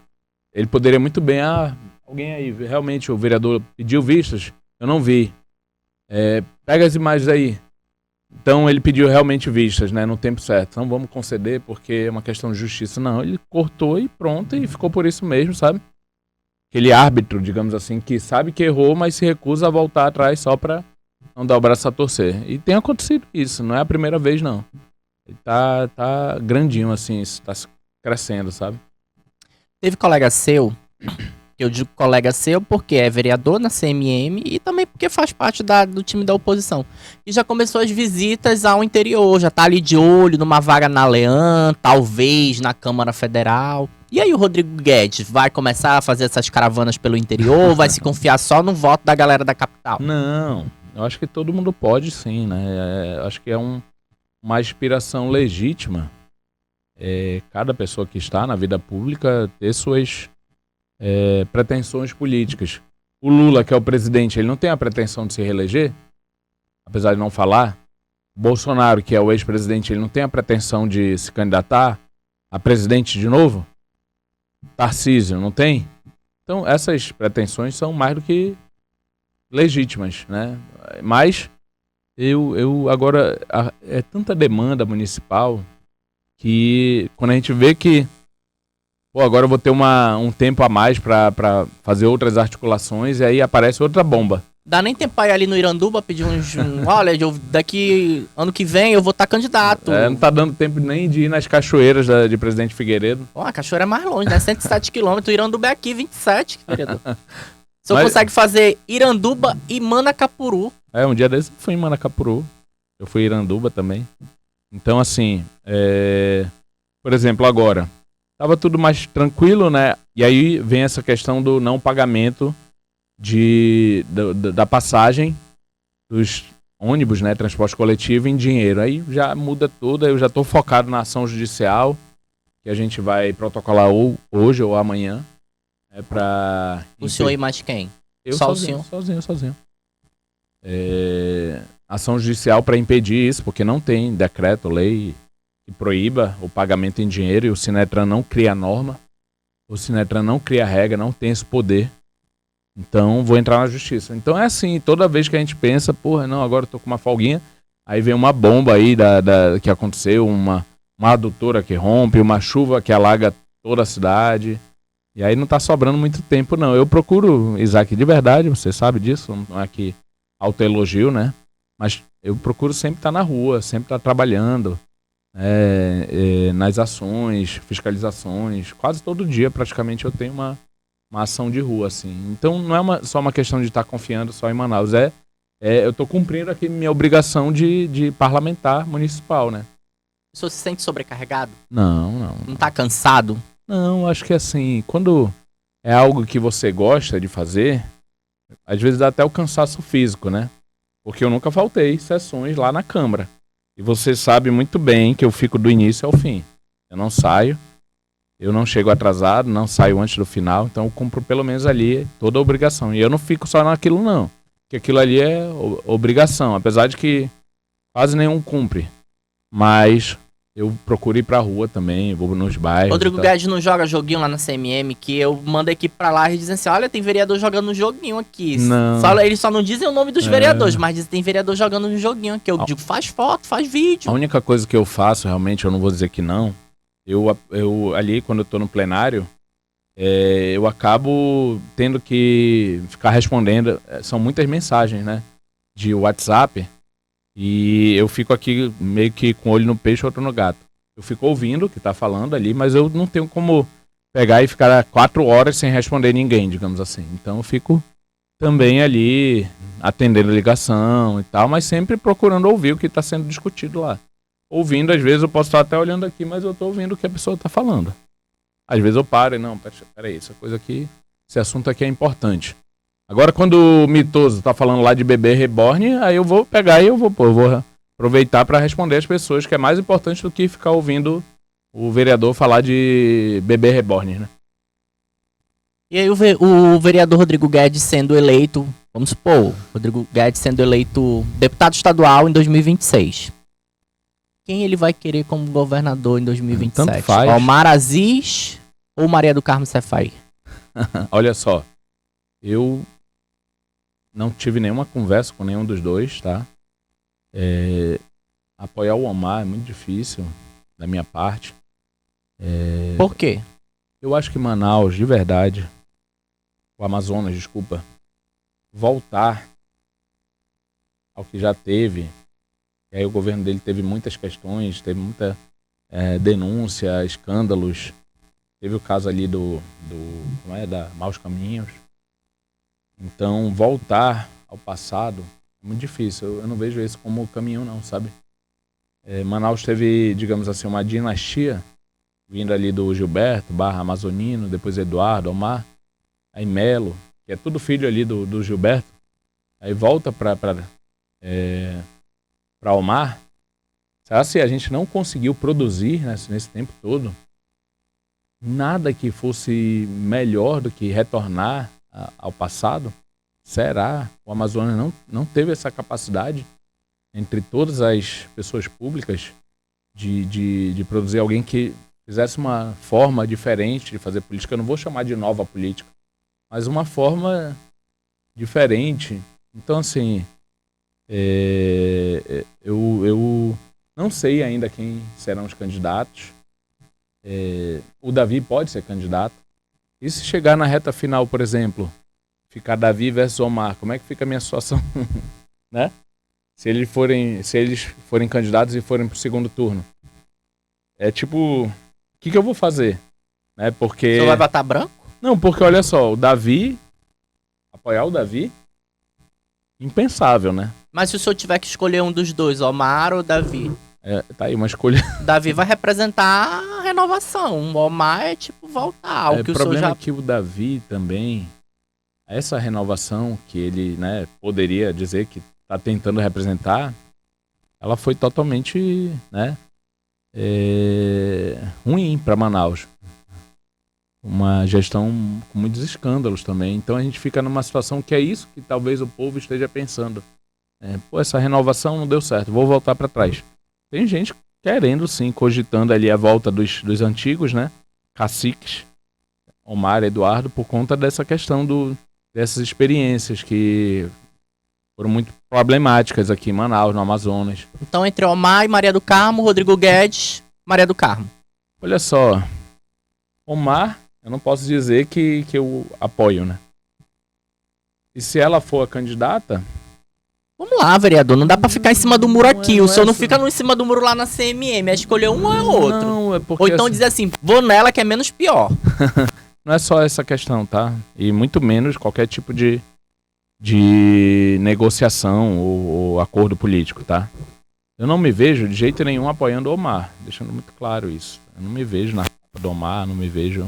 ele poderia muito bem... alguém aí, realmente o vereador pediu vistas, eu não vi. Pega as imagens aí. Então ele pediu realmente vistas, né? No tempo certo. Não vamos conceder porque é uma questão de justiça. Não, ele cortou e pronto, e ficou por isso mesmo, sabe? Aquele árbitro, digamos assim, que sabe que errou, mas se recusa a voltar atrás só pra não dar o braço a torcer. E tem acontecido isso, não é a primeira vez, não. Ele tá grandinho, assim, tá crescendo, sabe? Teve colega seu, eu digo colega seu porque é vereador na CMM e também porque faz parte do time da oposição. E já começou as visitas ao interior, já tá ali de olho numa vaga na Leã, talvez na Câmara Federal. E aí o Rodrigo Guedes vai começar a fazer essas caravanas pelo interior ou vai se confiar só no voto da galera da capital? Não, eu acho que todo mundo pode sim, né? Acho que é uma aspiração legítima, cada pessoa que está na vida pública ter suas pretensões políticas. O Lula, que é o presidente, ele não tem a pretensão de se reeleger, apesar de não falar. O Bolsonaro, que é o ex-presidente, ele não tem a pretensão de se candidatar a presidente de novo. Tarcísio, não tem? Então essas pretensões são mais do que legítimas, né? Mas eu agora, é tanta demanda municipal que quando a gente vê que agora eu vou ter um tempo a mais pra fazer outras articulações e aí aparece outra bomba. Dá nem tempo pra ir ali no Iranduba pedir olha, daqui ano que vem eu vou estar candidato. Não tá dando tempo nem de ir nas cachoeiras de Presidente Figueiredo. A cachoeira é mais longe, né? 107 km, Iranduba é aqui, 27, vereador. Você consegue fazer Iranduba e Manacapuru. Um dia desse eu fui em Manacapuru. Eu fui em Iranduba também. Então, assim, por exemplo, agora, tava tudo mais tranquilo, né? E aí vem essa questão do não pagamento da passagem dos ônibus, né? Transporte coletivo em dinheiro. Aí já muda tudo, eu já tô focado na ação judicial, que a gente vai protocolar ou hoje ou amanhã. O senhor e mais quem? Eu sozinho. Ação judicial para impedir isso, porque não tem decreto, lei que proíba o pagamento em dinheiro e o Sinetran não cria norma, o Sinetran não cria regra, não tem esse poder. Então vou entrar na justiça. Então é assim, toda vez que a gente pensa, não, agora eu tô com uma folguinha, aí vem uma bomba aí que aconteceu, uma adutora que rompe, uma chuva que alaga toda a cidade. E aí não tá sobrando muito tempo, não. Eu procuro, Isaac, de verdade, você sabe disso, não é que autoelogio, né? Mas eu procuro sempre estar na rua, sempre estar trabalhando, nas ações, fiscalizações. Quase todo dia, praticamente, eu tenho uma ação de rua, assim. Então não é só uma questão de estar confiando só em Manaus, eu tô cumprindo aqui minha obrigação de parlamentar municipal, né? O senhor se sente sobrecarregado? Não. Não tá cansado? Não, acho que assim, quando é algo que você gosta de fazer, às vezes dá até o cansaço físico, né? Porque eu nunca faltei sessões lá na Câmara. E você sabe muito bem que eu fico do início ao fim. Eu não saio, eu não chego atrasado, não saio antes do final, então eu cumpro pelo menos ali toda a obrigação. E eu não fico só naquilo não, porque aquilo ali é obrigação, apesar de que quase nenhum cumpre. Mas eu procuro ir pra rua também, vou nos bairros. Rodrigo Guedes não joga joguinho lá na CMM, que eu mando a equipe pra lá e dizem assim, olha, tem vereador jogando um joguinho aqui. Não. Eles só não dizem o nome dos vereadores, mas dizem que tem vereador jogando um joguinho aqui. Eu digo, faz foto, faz vídeo. A única coisa que eu faço, realmente, eu não vou dizer que não, eu ali, quando eu tô no plenário, eu acabo tendo que ficar respondendo, são muitas mensagens, né, de WhatsApp, e eu fico aqui meio que com o olho no peixe e outro no gato. Eu fico ouvindo o que tá falando ali, mas eu não tenho como pegar e ficar 4 horas sem responder ninguém, digamos assim. Então eu fico também ali atendendo a ligação e tal, mas sempre procurando ouvir o que está sendo discutido lá. Ouvindo, às vezes eu posso estar até olhando aqui, mas eu estou ouvindo o que a pessoa está falando. Às vezes eu paro e não, peraí, essa coisa aqui, esse assunto aqui é importante. Agora, quando o Mitoso tá falando lá de bebê reborn, aí eu vou pegar e eu vou aproveitar para responder as pessoas, que é mais importante do que ficar ouvindo o vereador falar de bebê reborn, né? E aí o vereador Rodrigo Guedes sendo eleito, vamos supor, Rodrigo Guedes sendo eleito deputado estadual em 2026. Quem ele vai querer como governador em 2027? Tanto faz. Omar Aziz ou Maria do Carmo Cefai? Olha só, eu não tive nenhuma conversa com nenhum dos dois, tá? Apoiar o Omar é muito difícil da minha parte. Por quê? Eu acho que Manaus, de verdade, o Amazonas, desculpa, voltar ao que já teve, e aí o governo dele teve muitas questões, teve muita denúncia, escândalos, teve o caso ali da Maus Caminhos. Então, voltar ao passado é muito difícil. Eu não vejo isso como caminho, não, sabe? Manaus teve, digamos assim, uma dinastia, vindo ali do Gilberto, Barra Amazonino, depois Eduardo, Omar, aí Melo, que é tudo filho ali do Gilberto. Aí volta para Omar. Será se a gente não conseguiu produzir nesse tempo todo nada que fosse melhor do que retornar ao passado? Será? O Amazonas não teve essa capacidade entre todas as pessoas públicas de produzir alguém que fizesse uma forma diferente de fazer política. Eu não vou chamar de nova política, mas uma forma diferente. Então, assim, eu não sei ainda quem serão os candidatos. O Davi pode ser candidato. E se chegar na reta final, por exemplo, ficar Davi versus Omar, como é que fica a minha situação? Né? Se eles forem candidatos e forem pro segundo turno. O que eu vou fazer? Né? Porque... Você vai votar branco? Não, porque olha só, apoiar o Davi, impensável, né? Mas se o senhor tiver que escolher um dos dois, Omar ou Davi? Tá aí uma escolha. Davi vai representar a renovação. O Omar é voltar. O problema é que o Davi também, essa renovação que ele, né, poderia dizer que está tentando representar, ela foi totalmente, né, ruim para Manaus. Uma gestão com muitos escândalos também. Então a gente fica numa situação que é isso que talvez o povo esteja pensando. Essa renovação não deu certo, vou voltar para trás. Tem gente querendo sim, cogitando ali a volta dos antigos, né, caciques, Omar, Eduardo, por conta dessa questão dessas experiências que foram muito problemáticas aqui em Manaus, no Amazonas. Então, entre Omar e Maria do Carmo, Rodrigo Guedes, Maria do Carmo. Olha só, Omar, eu não posso dizer que eu apoio, né? E se ela for a candidata... Vamos lá, vereador, não dá pra ficar em cima do muro aqui. O senhor não fica em cima do muro lá na CMM, é escolher um ou outro. Não, é porque... Ou então dizer assim, vou nela que é menos pior. Não é só essa questão, tá? E muito menos qualquer tipo de negociação ou acordo político, tá? Eu não me vejo de jeito nenhum apoiando o Omar, deixando muito claro isso. Eu não me vejo na capa do Omar, não me vejo...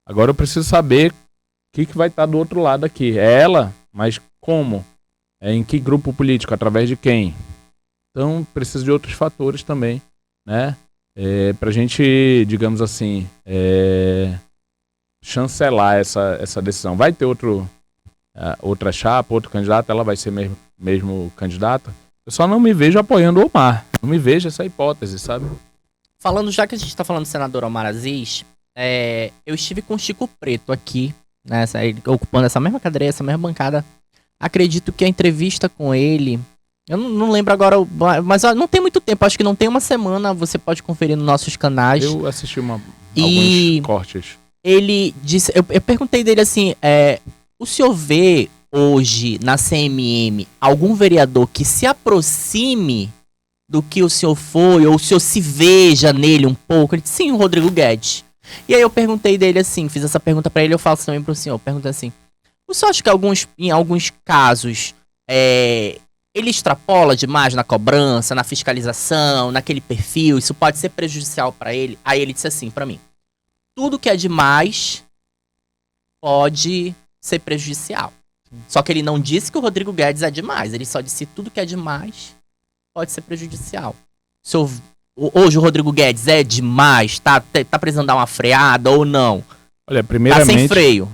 Agora eu preciso saber o que vai estar do outro lado aqui. É ela, mas como? Em que grupo político? Através de quem? Então preciso de outros fatores também, né? Pra gente, digamos assim, chancelar essa decisão. Vai ter outra chapa, outro candidato, ela vai ser mesmo candidata. Eu só não me vejo apoiando o Omar. Não me vejo essa hipótese, sabe? falando, já que a gente está falando do senador Omar Aziz, eu estive com o Chico Preto aqui, né, ocupando essa mesma cadeira, essa mesma bancada. Acredito que a entrevista com ele, eu não lembro agora, mas não tem muito tempo, acho que não tem uma semana, você pode conferir nos nossos canais. Eu assisti alguns cortes. Ele disse, eu perguntei dele assim, o senhor vê hoje na CMM algum vereador que se aproxime do que o senhor foi, ou o senhor se veja nele um pouco? Ele disse, sim, o Rodrigo Guedes. E aí eu perguntei dele assim, fiz essa pergunta pra ele, eu faço também pro senhor, perguntei assim, o senhor acha que em alguns casos, ele extrapola demais na cobrança, na fiscalização, naquele perfil, isso pode ser prejudicial pra ele? Aí ele disse assim pra mim, tudo que é demais pode ser prejudicial. Só que ele não disse que o Rodrigo Guedes é demais, ele só disse que tudo que é demais pode ser prejudicial. Hoje o Rodrigo Guedes é demais, tá precisando dar uma freada ou não? Olha, primeiramente... Tá sem freio.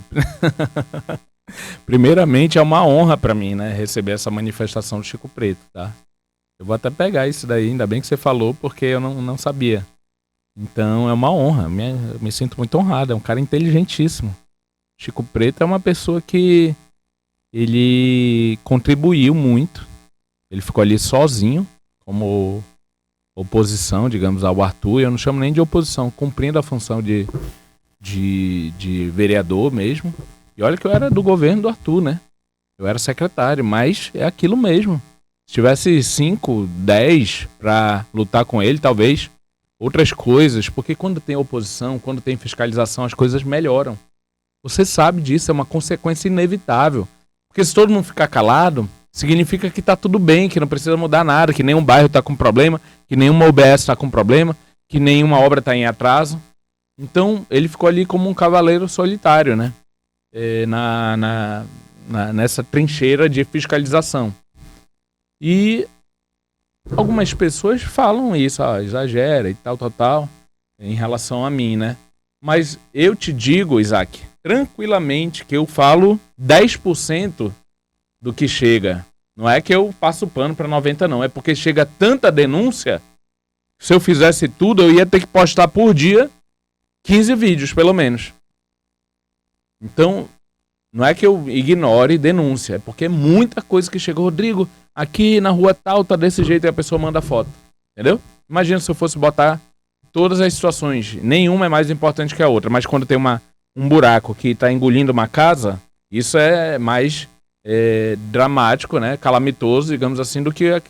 Primeiramente é uma honra pra mim, né, receber essa manifestação do Chico Preto, tá? Eu vou até pegar isso daí, ainda bem que você falou, porque eu não sabia. Então é uma honra, eu me sinto muito honrado, é um cara inteligentíssimo. Chico Preto é uma pessoa que ele contribuiu muito, ele ficou ali sozinho, como oposição, digamos, ao Arthur, eu não chamo nem de oposição, cumprindo a função de vereador mesmo. E olha que eu era do governo do Arthur, né? Eu era secretário, mas é aquilo mesmo. Se tivesse 5, 10 pra lutar com ele, talvez outras coisas, porque quando tem oposição, quando tem fiscalização, as coisas melhoram. Você sabe disso, é uma consequência inevitável. Porque se todo mundo ficar calado, significa que tá tudo bem, que não precisa mudar nada, que nenhum bairro tá com problema, que nenhuma UBS tá com problema, que nenhuma obra tá em atraso. Então, ele ficou ali como um cavaleiro solitário, né? Nessa trincheira de fiscalização. E algumas pessoas falam isso, exagera e tal, em relação a mim, né? Mas eu te digo, Isaac, tranquilamente que eu falo 10% do que chega. Não é que eu passo pano para 90%, não. É porque chega tanta denúncia, se eu fizesse tudo, eu ia ter que postar por dia 15 vídeos, pelo menos. Então, não é que eu ignore denúncia, é porque é muita coisa que chega. Rodrigo, aqui na rua tal, tá desse jeito, e a pessoa manda foto. Entendeu? Imagina se eu fosse botar todas as situações. Nenhuma é mais importante que a outra, mas quando tem um buraco que tá engolindo uma casa, isso é mais dramático, né? Calamitoso, digamos assim, do que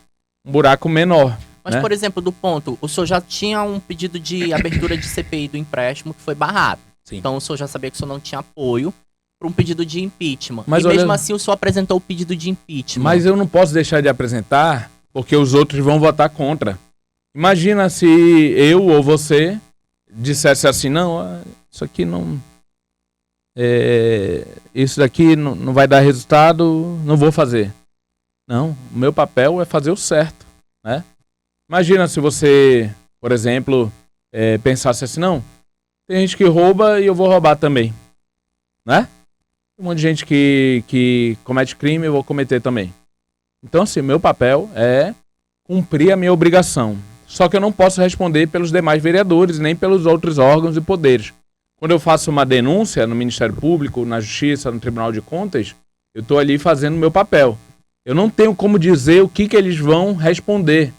um buraco menor. Mas, né? Por exemplo, do ponto, o senhor já tinha um pedido de abertura de CPI do empréstimo que foi barrado. Sim. Então o senhor já sabia que o senhor não tinha apoio para um pedido de impeachment. Mas mesmo assim o senhor apresentou o pedido de impeachment. Mas eu não posso deixar de apresentar porque os outros vão votar contra. Imagina se eu ou você dissesse assim, não, isso aqui não... isso daqui não vai dar resultado, não vou fazer. Não, o meu papel é fazer o certo, né? Imagina se você, por exemplo, pensasse assim, não, tem gente que rouba e eu vou roubar também, né? Tem um monte de gente que comete crime e eu vou cometer também. Então, assim, meu papel é cumprir a minha obrigação. Só que eu não posso responder pelos demais vereadores, nem pelos outros órgãos e poderes. Quando eu faço uma denúncia no Ministério Público, na Justiça, no Tribunal de Contas, eu estou ali fazendo o meu papel. Eu não tenho como dizer o que eles vão responder.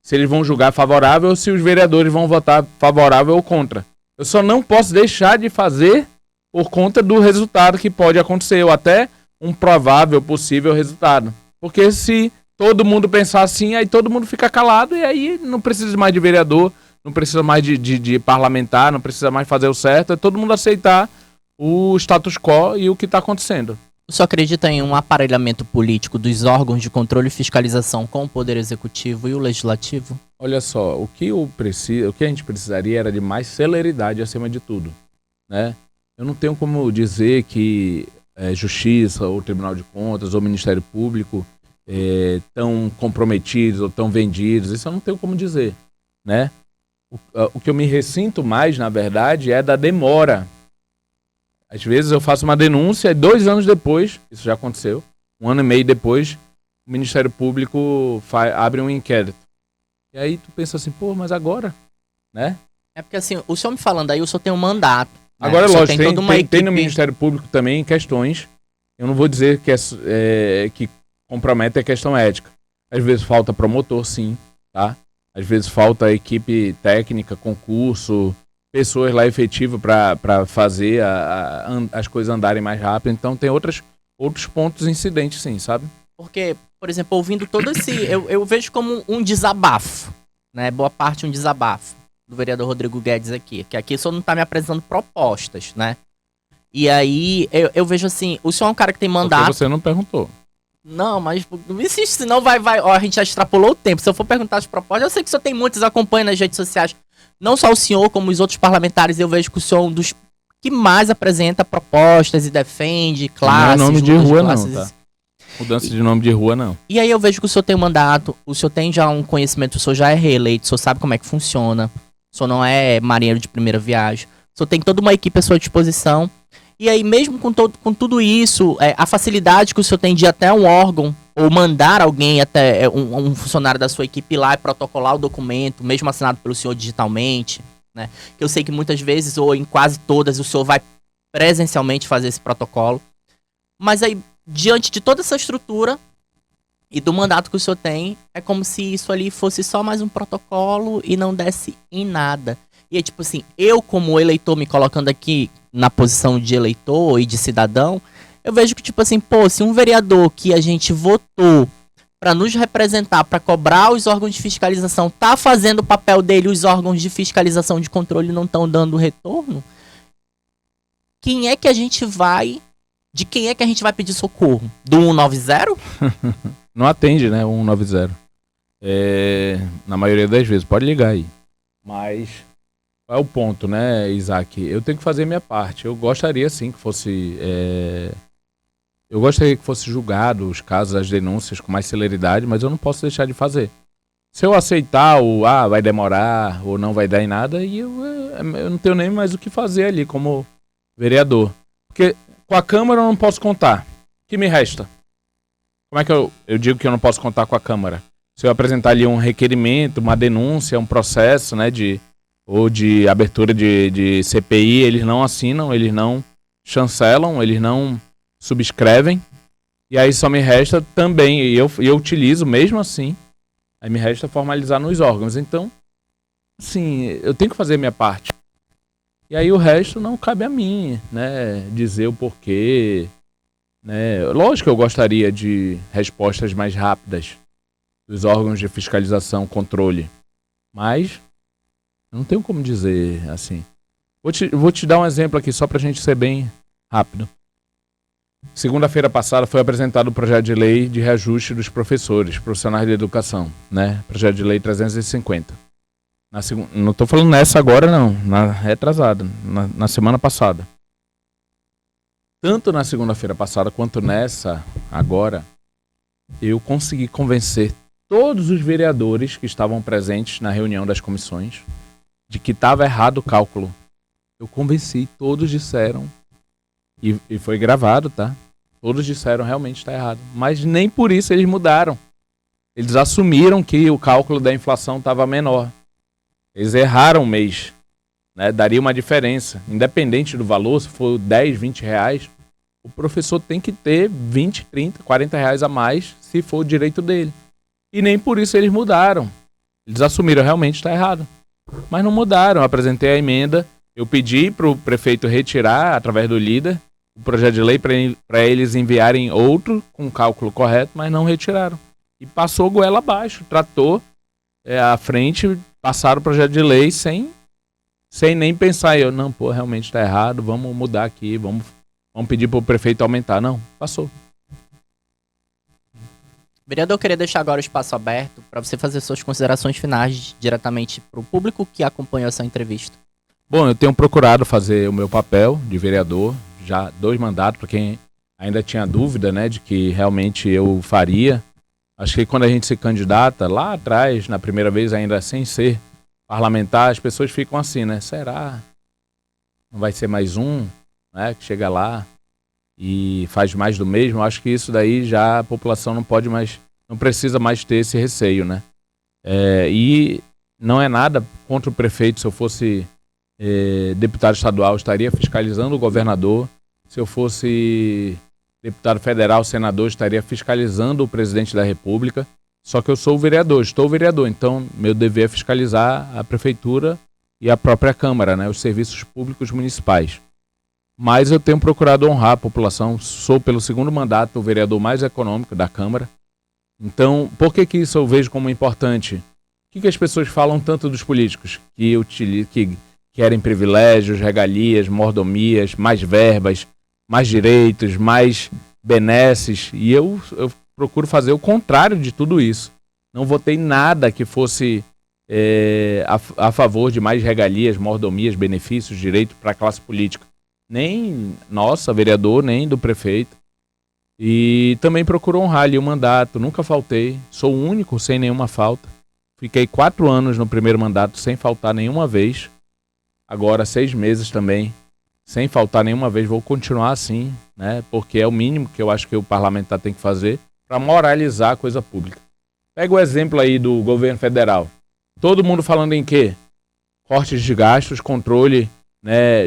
Se eles vão julgar favorável ou se os vereadores vão votar favorável ou contra. Eu só não posso deixar de fazer por conta do resultado que pode acontecer, ou até um provável, possível resultado. Porque se todo mundo pensar assim, aí todo mundo fica calado e aí não precisa mais de vereador, não precisa mais de parlamentar, não precisa mais fazer o certo, é todo mundo aceitar o status quo e o que está acontecendo. O senhor acredita em um aparelhamento político dos órgãos de controle e fiscalização com o Poder Executivo e o Legislativo? Olha só, o que a gente precisaria era de mais celeridade acima de tudo, né? Eu não tenho como dizer que Justiça, ou Tribunal de Contas, ou Ministério Público estão comprometidos ou estão vendidos, isso eu não tenho como dizer, né? O que eu me ressinto mais, na verdade, é da demora. Às vezes eu faço uma denúncia e 2 anos depois, isso já aconteceu, 1 ano e meio depois, o Ministério Público abre um inquérito. E aí tu pensa assim, pô, mas agora, né? É porque assim, o senhor me falando aí, o senhor tem um mandato. Né? Agora, lógico, Tem tem no Ministério Público também questões, eu não vou dizer que compromete a questão ética. Às vezes falta promotor, sim, tá? Às vezes falta equipe técnica, concurso, pessoas lá efetivas para fazer as coisas andarem mais rápido. Então tem outros pontos incidentes, sim, sabe? Porque, por exemplo, ouvindo todo esse... eu vejo como um desabafo, né? Boa parte um desabafo do vereador Rodrigo Guedes aqui. Que aqui só não tá me apresentando propostas, né? E aí, eu vejo assim, o senhor é um cara que tem mandato... Porque você não perguntou. Não, mas não insiste, senão vai... Ó, a gente já extrapolou o tempo. Se eu for perguntar as propostas, eu sei que o senhor tem muitos, acompanha nas redes sociais. Não só o senhor, como os outros parlamentares, eu vejo que o senhor é um dos que mais apresenta propostas e defende classes... Não é nome de rua, classes, não, tá? Mudança de nome de rua, não. E aí eu vejo que o senhor tem um mandato, o senhor tem já um conhecimento, o senhor já é reeleito, o senhor sabe como é que funciona, o senhor não é marinheiro de primeira viagem, o senhor tem toda uma equipe à sua disposição. E aí mesmo com tudo isso, a facilidade que o senhor tem de ir até um órgão, ou mandar alguém até um funcionário da sua equipe ir lá e protocolar o documento, mesmo assinado pelo senhor digitalmente, né? Que eu sei que muitas vezes, ou em quase todas, o senhor vai presencialmente fazer esse protocolo. Mas aí, diante de toda essa estrutura e do mandato que o senhor tem, é como se isso ali fosse só mais um protocolo e não desse em nada. E é tipo assim, eu como eleitor me colocando aqui na posição de eleitor e de cidadão, eu vejo que tipo assim, pô, se um vereador que a gente votou para nos representar, para cobrar os órgãos de fiscalização, tá fazendo o papel dele, os órgãos de fiscalização de controle não estão dando retorno, quem é que a gente vai... De quem é que a gente vai pedir socorro? Do 190? Não atende, né? 190. Na maioria das vezes. Pode ligar aí. Mas qual é o ponto, né, Isaac? Eu tenho que fazer minha parte. Eu gostaria, sim, que fosse... Eu gostaria que fosse julgado os casos, as denúncias com mais celeridade, mas eu não posso deixar de fazer. Se eu aceitar vai demorar ou não vai dar em nada, e eu não tenho nem mais o que fazer ali como vereador. Porque... Com a Câmara eu não posso contar. O que me resta? Como é que eu digo que eu não posso contar com a Câmara? Se eu apresentar ali um requerimento, uma denúncia, um processo, né, de abertura de CPI, eles não assinam, eles não chancelam, eles não subscrevem. E aí só me resta também, e eu utilizo mesmo assim, aí me resta formalizar nos órgãos. Então, assim, eu tenho que fazer a minha parte. E aí o resto não cabe a mim, né, dizer o porquê, né. Lógico que eu gostaria de respostas mais rápidas dos órgãos de fiscalização, controle, mas não tenho como dizer assim. Vou te dar um exemplo aqui só pra gente ser bem rápido. Segunda-feira passada foi apresentado o projeto de lei de reajuste dos professores, profissionais de educação, né, projeto de lei 350. Não estou falando nessa agora, não. Na retrasada. Na semana passada. Tanto na segunda-feira passada quanto nessa agora, eu consegui convencer todos os vereadores que estavam presentes na reunião das comissões de que estava errado o cálculo. Eu convenci, todos disseram, e foi gravado, tá? Todos disseram realmente está errado. Mas nem por isso eles mudaram. Eles assumiram que o cálculo da inflação estava menor. Eles erraram o mês, né? Daria uma diferença. Independente do valor, se for 10, 20 reais, o professor tem que ter 20, 30, 40 reais a mais, se for o direito dele. E nem por isso eles mudaram. Eles assumiram realmente está errado. Mas não mudaram. Eu apresentei a emenda, eu pedi para o prefeito retirar, através do líder, o projeto de lei para eles enviarem outro com o cálculo correto, mas não retiraram. E passou goela abaixo, tratou à frente... Passaram o projeto de lei sem nem pensar. Não, realmente está errado, vamos mudar aqui, vamos pedir para o prefeito aumentar. Não, passou. Vereador, eu queria deixar agora o espaço aberto para você fazer suas considerações finais diretamente para o público que acompanhou essa entrevista. Bom, eu tenho procurado fazer o meu papel de vereador, já 2 mandatos, para quem ainda tinha dúvida, né, de que realmente eu faria. Acho que quando a gente se candidata, lá atrás, na primeira vez ainda sem ser parlamentar, as pessoas ficam assim, né? Será? Não vai ser mais um, né, que chega lá e faz mais do mesmo? Acho que isso daí já a população não precisa mais ter esse receio, né? E não é nada contra o prefeito. Se eu fosse deputado estadual, estaria fiscalizando o governador. Se eu fosse deputado federal, senador, estaria fiscalizando o presidente da República. Só que eu sou o vereador, estou vereador, então meu dever é fiscalizar a prefeitura e a própria Câmara, né, os serviços públicos municipais. Mas eu tenho procurado honrar a população, sou pelo segundo mandato o vereador mais econômico da Câmara. Então, por que isso eu vejo como importante? O que as pessoas falam tanto dos políticos? Que querem privilégios, regalias, mordomias, mais verbas, mais direitos, mais benesses. E eu procuro fazer o contrário de tudo isso. Não votei nada que fosse a favor de mais regalias, mordomias, benefícios, direito para a classe política. Nem nossa, vereador, nem do prefeito. E também procuro honrar ali o mandato, nunca faltei, sou o único sem nenhuma falta. Fiquei 4 anos no primeiro mandato sem faltar nenhuma vez. Agora 6 meses também, sem faltar nenhuma vez, vou continuar assim, né? Porque é o mínimo que eu acho que o parlamentar tem que fazer para moralizar a coisa pública. Pega o exemplo aí do governo federal. Todo mundo falando em quê? Cortes de gastos, controle, né,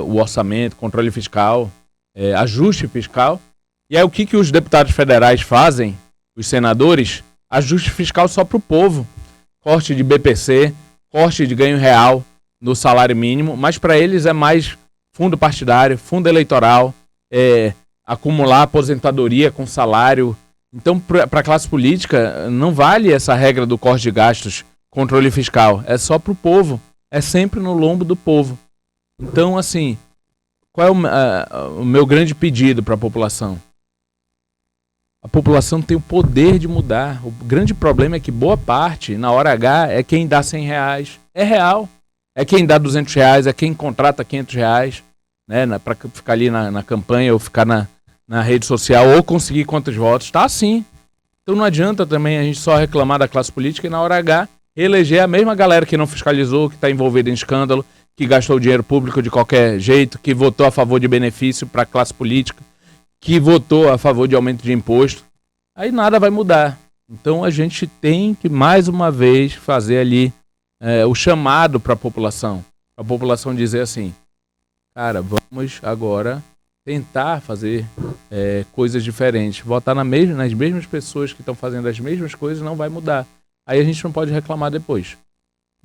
o orçamento, controle fiscal, ajuste fiscal. E aí o que os deputados federais fazem, os senadores? Ajuste fiscal só para o povo. Corte de BPC, corte de ganho real no salário mínimo, mas para eles é mais fundo partidário, fundo eleitoral, acumular aposentadoria com salário. Então, para a classe política, não vale essa regra do corte de gastos, controle fiscal. É só para o povo. É sempre no lombo do povo. Então, assim, qual é o meu grande pedido para a população? A população tem o poder de mudar. O grande problema é que boa parte, na hora H, é quem dá R$100. É real. É quem dá R$200, é quem contrata R$500, né, para ficar ali na campanha ou ficar na rede social ou conseguir quantos votos. Tá assim. Então não adianta também a gente só reclamar da classe política e na hora H eleger a mesma galera que não fiscalizou, que está envolvida em escândalo, que gastou dinheiro público de qualquer jeito, que votou a favor de benefício para a classe política, que votou a favor de aumento de imposto. Aí nada vai mudar. Então a gente tem que, mais uma vez, fazer ali o chamado para a população. A população dizer assim, cara, vamos agora tentar fazer coisas diferentes. Votar nas mesmas pessoas que estão fazendo as mesmas coisas não vai mudar. Aí a gente não pode reclamar depois.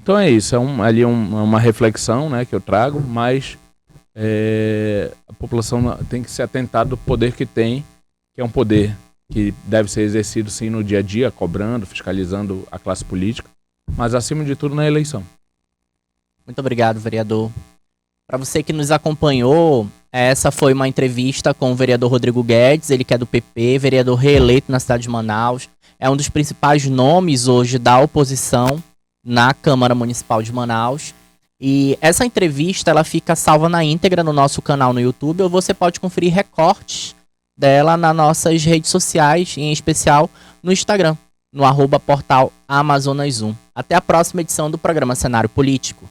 Então é isso, ali uma reflexão, né, que eu trago, mas a população tem que se atentar do poder que tem, que é um poder que deve ser exercido sim no dia a dia, cobrando, fiscalizando a classe política, mas acima de tudo na eleição. Muito obrigado, vereador. Para você que nos acompanhou, essa foi uma entrevista com o vereador Rodrigo Guedes, ele que é do PP, vereador reeleito na cidade de Manaus, é um dos principais nomes hoje da oposição na Câmara Municipal de Manaus. E essa entrevista ela fica salva na íntegra no nosso canal no YouTube, ou você pode conferir recortes dela nas nossas redes sociais, em especial no Instagram, no @portal Amazonas 1. Até a próxima edição do programa Cenário Político.